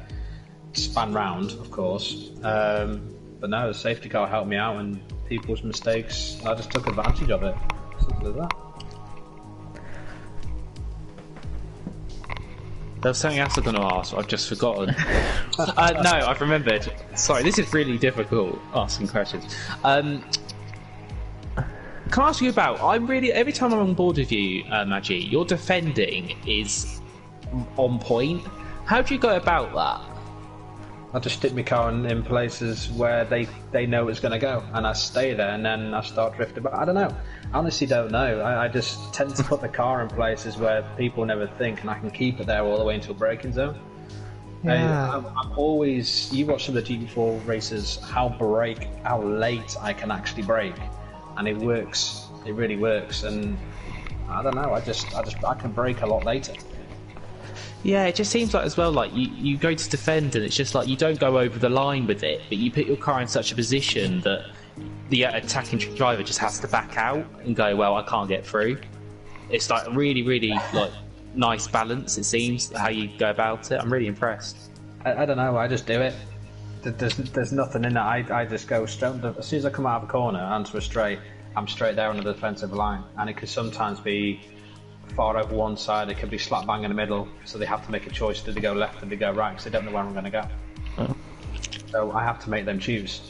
span round, of course. But no, the safety car helped me out, and people's mistakes, I just took advantage of it. Simple as that. There was something else I was going to ask, I've just forgotten. No, I've remembered. Sorry, this is really difficult, asking questions. Can I ask you about, every time I'm on board with you, Maggie, your defending is on point. How do you go about that? I just stick my car in places where they know it's going to go, and I stay there, and then I start drifting. But I don't know. I honestly don't know. I just tend to put the car in places where people never think, and I can keep it there all the way into a braking zone. Yeah. I'm always. You watch some of the GT4 races, how late I can actually brake, and it works. It really works, and I don't know. I can brake a lot later. Yeah, it just seems like as well, like you go to defend and it's just like you don't go over the line with it, but you put your car in such a position that the attacking driver just has to back out and go, well, I can't get through. It's like really, really like nice balance, it seems, how you go about it. I'm really impressed. I don't know, I just do it. There's nothing in it. I just go straight. As soon as I come out of a corner onto a straight, I'm straight there on the defensive line, and it could sometimes be far over one side, it could be slap bang in the middle, so they have to make a choice: do they go left or do they go right, because they don't know where I'm going to go. Oh. So I have to make them choose.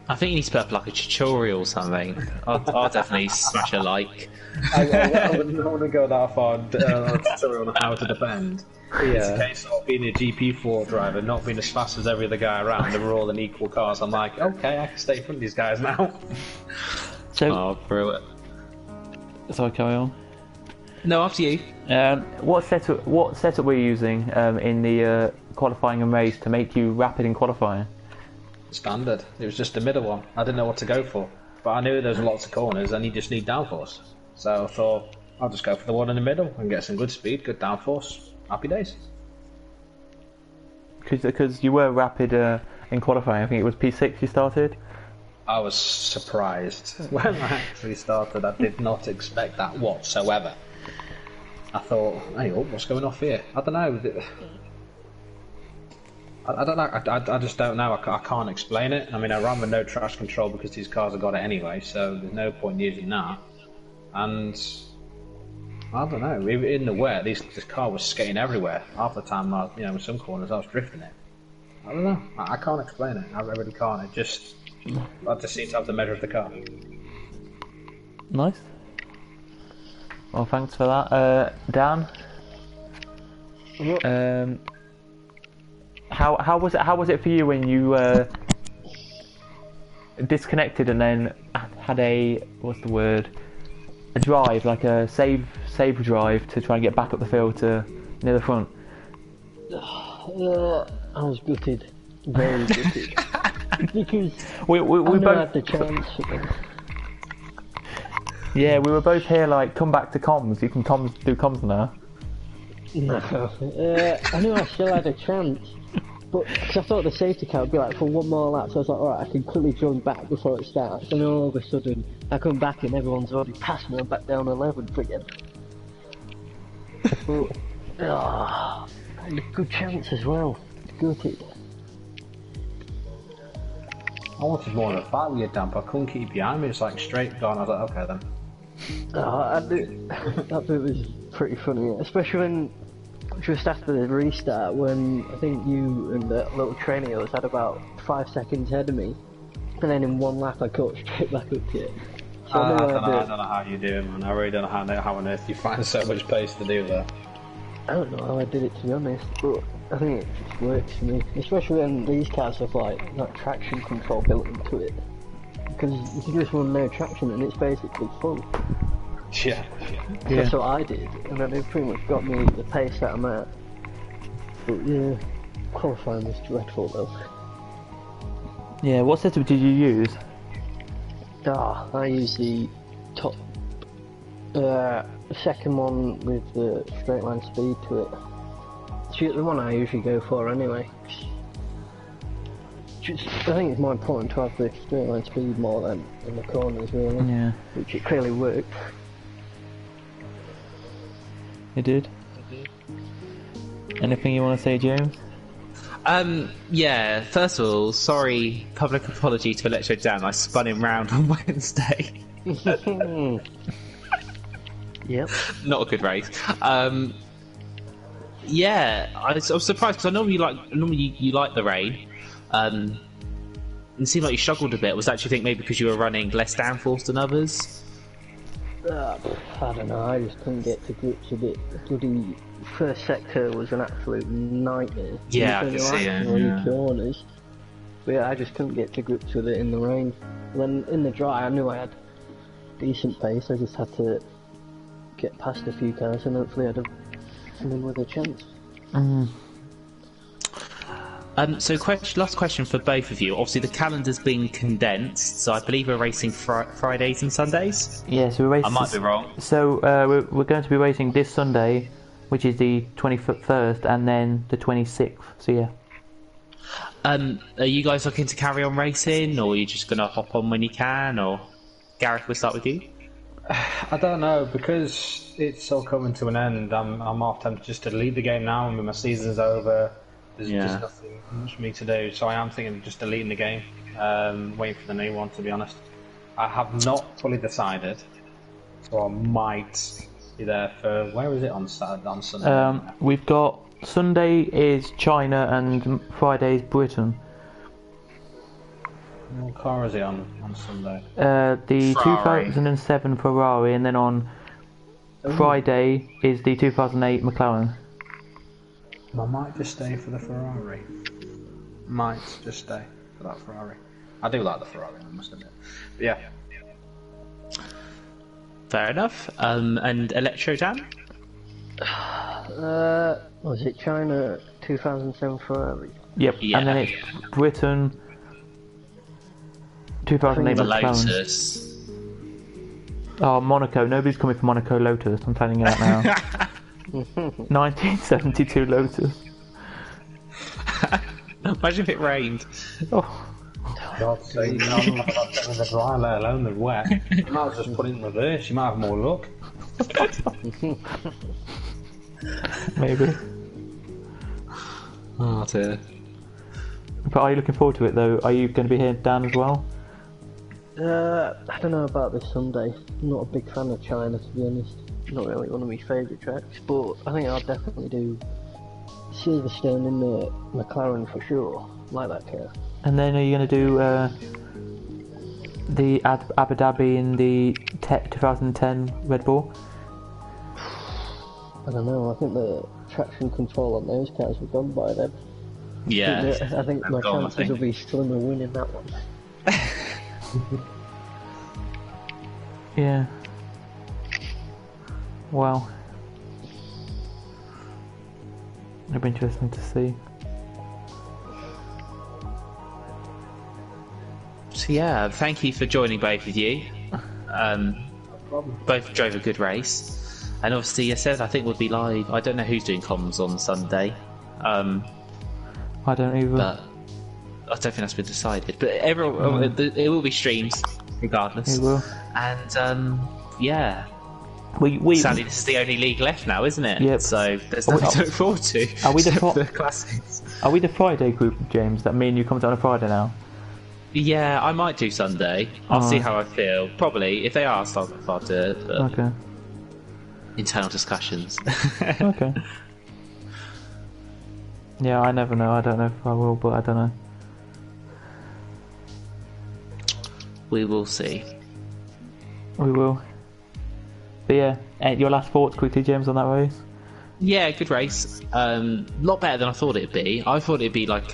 I think you need to put up like a tutorial or something. I'll definitely smash a like. I wouldn't want to go that far tutorial on how to defend. It's a case of being a GP4 driver, not being as fast as every other guy around, and we're all in equal cars. I'm like, okay, I can stay in front of these guys now. So, brilliant. Sorry, carry on. No, after you. What setup were you using in the qualifying and race to make you rapid in qualifying? Standard. It was just the middle one. I didn't know what to go for, but I knew there was lots of corners and you just need downforce. So I thought I'll just go for the one in the middle and get some good speed, good downforce. Happy days. Because you were rapid in qualifying. I think it was P6 you started. I was surprised when I actually started. I did not expect that whatsoever. I thought, hey, what's going off here? I don't know. I don't know. I just don't know. I can't explain it. I mean, I ran with no traction control because these cars have got it anyway, so there's no point using that. And I don't know. In the wet, this car was skating everywhere. Half the time, in some corners, I was drifting it. I don't know. I can't explain it. I really can't. I just seem to have the measure of the car. Nice. Well, thanks for that, Dan. How was it for you when you disconnected and then had a drive, like a save drive to try and get back up the field to near the front? I was gutted, very gutted, because we I both had the chance. Yeah, we were both here like, come back to comms. You can do comms now. No, I knew I still had a chance, but cause I thought the safety car would be like for one more lap, so I was like, alright, I can quickly join back before it starts, and then all of a sudden I come back and everyone's already passed me, I'm back down 11th again. But, I had a good chance as well. Gutted. I wanted more of a fight with you, Dan, but I couldn't keep behind me. It's like straight gone. I was like, okay then. That bit was pretty funny, especially when just after the restart, when I think you and the little trainee had about 5 seconds ahead of me, and then in one lap I caught straight back up to you. So I don't know how you do it, man. I really don't know how on earth you find so much pace to do that. I don't know how I did it, to be honest, but I think it just works for me, especially when these cars have like that traction control built into it, because you can just run no traction and it's basically full. Yeah. That's what I did, and then it pretty much got me the pace that I'm at. But yeah, qualifying was dreadful though. Yeah, what setup did you use? I use the top, second one with the straight line speed to it. It's the one I usually go for anyway. I think it's more important to have the straight line speed more than in the corners really. Yeah. Which it clearly worked. It did. Anything you want to say, James? Yeah, first of all, sorry, public apology to Electro Dan, I spun him round on Wednesday. Yep. Not a good race. Yeah, I was surprised because I normally you like the rain. It seemed like you struggled a bit. Was that, do you think, maybe because you were running less downforce than others? I don't know, I just couldn't get to grips with it. The bloody first sector was an absolute nightmare. Yeah, I can see it. Yeah. Corners. But yeah, I just couldn't get to grips with it in the rain. Then in the dry, I knew I had decent pace. I just had to get past a few cars and hopefully I'd have come in with a chance. So last question for both of you. Obviously, the calendar's been condensed, so I believe we're racing Fridays and Sundays. Yeah, so we're racing. I might be wrong. So we're going to be racing this Sunday, which is the 21st, and then the 26th. So yeah. Are you guys looking to carry on racing, or are you just going to hop on when you can? Or Gareth, we'll start with you. I don't know, because it's all coming to an end. I'm half tempted just to leave the game now, and when my season's over, there's just nothing much for me to do. So I am thinking of just deleting the game, waiting for the new one. To be honest, I have not fully decided, so I might be there for. Where is it on Saturday? On Sunday? We've got Sunday is China and Friday is Britain. What car is it on Sunday? The Ferrari. 2007 Ferrari, and then on Friday is the 2008 McLaren. I might just stay for the Ferrari. Might just stay for that Ferrari. I do like the Ferrari, I must admit. But yeah. Fair enough. And Electro Dan? Was it China 2007 Ferrari? Yep, Yeah. and then it's Britain 2008 The McLaren. Lotus. Oh, Monaco. Nobody's coming for Monaco Lotus. I'm telling you that now. 1972 Lotus. Imagine if it rained. Oh, God's sake, I'm not about to the dry, let alone the wet. You might as well just put it in reverse, you might have more luck. maybe. Oh dear. But are you looking forward to it though? Are you going to be here, Dan, as well? I don't know about this Sunday. I'm not a big fan of China, to be honest. Not really one of my favourite tracks, but I think I'll definitely do Silverstone in the McLaren for sure. Like that car. And then are you going to do the Abu Dhabi in the 2010 Red Bull? I don't know, I think the traction control on those cars were gone by then. Yeah. I think my chances will be slim of winning that one. Yeah. Well, it'll be interesting to see. So yeah, thank you for joining both of you. Both drove a good race, and obviously, I said I think we'll be live. I don't know who's doing comms on Sunday, I don't either. but I don't think that's been decided. But everyone, it will be streamed regardless. It will. And yeah, We sadly this is the only league left now, isn't it? Yep. So there's nothing to look forward to. Are we the except for the classics? Are we the Friday group, James? That mean you come down on a Friday now? Yeah, I might do Sunday. I'll see how I feel. Probably, if they ask, I'll do it. But Okay. internal discussions. Okay. Yeah, I never know. I don't know if I will, but I don't know. We will see. We will. But yeah, your last thoughts quickly, James, on that race? Yeah, good race. Lot better than I thought it'd be. I thought it'd be like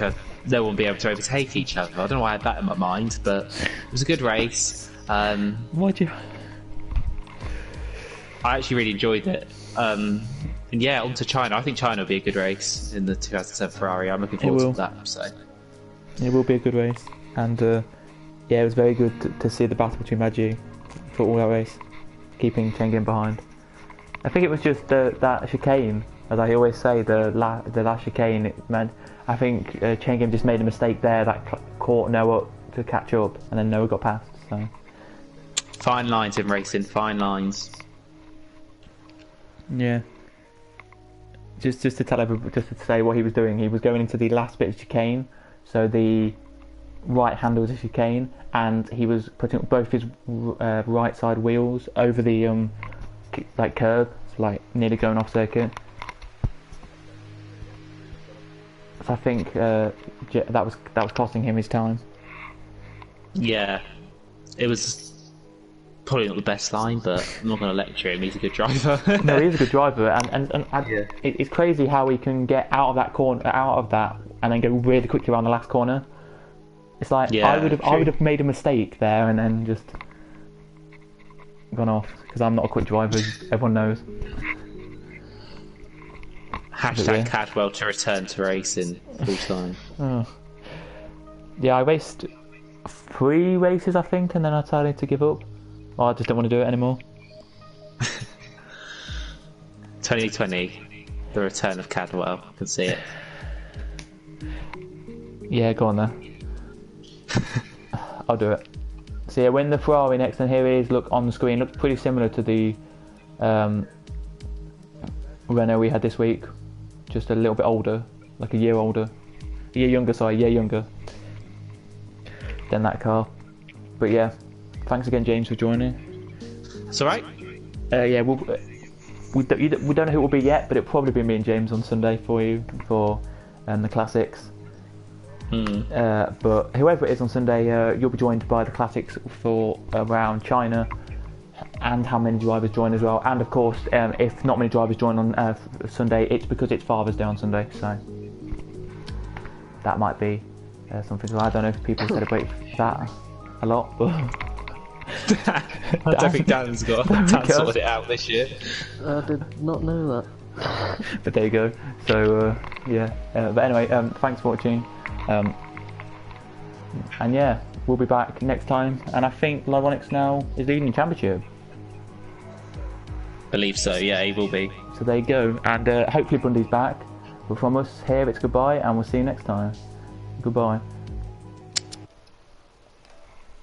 no one would be able to overtake each other. I don't know why I had that in my mind, but it was a good race. Why'd you? I actually really enjoyed it. And yeah, on to China. I think China will be a good race in the 2007 Ferrari. I'm looking forward will. to that. So It will be a good race, and yeah, it was very good to see the battle between Magi for all that race, keeping Chengen behind. I think it was just that chicane, as I always say, the last chicane. It meant I think Chengen just made a mistake there that caught Noah to catch up, and then Noah got past. So fine lines in racing, fine lines. yeah, just to tell everybody, just to say what he was doing. He was going into the last bit of chicane, so the right hand was a chicane, and he was putting both his right side wheels over the like curb, so like nearly going off circuit. So I think that was costing him his time. Yeah, it was probably not the best line, but I'm not going to lecture him. He's a good driver. No, he is a good driver, and Yeah. it's crazy how he can get out of that corner, and then go really quickly around the last corner. It's like Yeah, I would have made a mistake there and then just gone off, because I'm not a quick driver, as everyone knows. Hashtag Cadwell to return to racing full time. Oh. Yeah, I raced 3 races, I think, and then I decided to give up. I just don't want to do it anymore. 2020, the return of Cadwell. I can see it. Yeah, go on then. I'll do it. So yeah, when the Ferrari next, and here it is, look on the screen, looks pretty similar to the Renault we had this week. Just a little bit older, like a year older. A year younger, sorry, a year younger than that car. But yeah, thanks again, James, for joining. It's alright. Yeah, we don't know who it will be yet, but it'll probably be me and James on Sunday for you for the classics. But whoever it is on Sunday, you'll be joined by the classics for around China, and how many drivers join as well. And of course, if not many drivers join on Sunday, it's because it's Father's Day on Sunday, so that might be something. I don't know if people celebrate that a lot, but I don't think Dan's sorted it out this year. I did not know that. But there you go. So yeah, but anyway, thanks for watching. And yeah, we'll be back next time, and I think Onyx now is leading the championship. Believe so, yeah, he will be. So there you go, and hopefully Bundy's back. But from us here, it's goodbye, and we'll see you next time. Goodbye.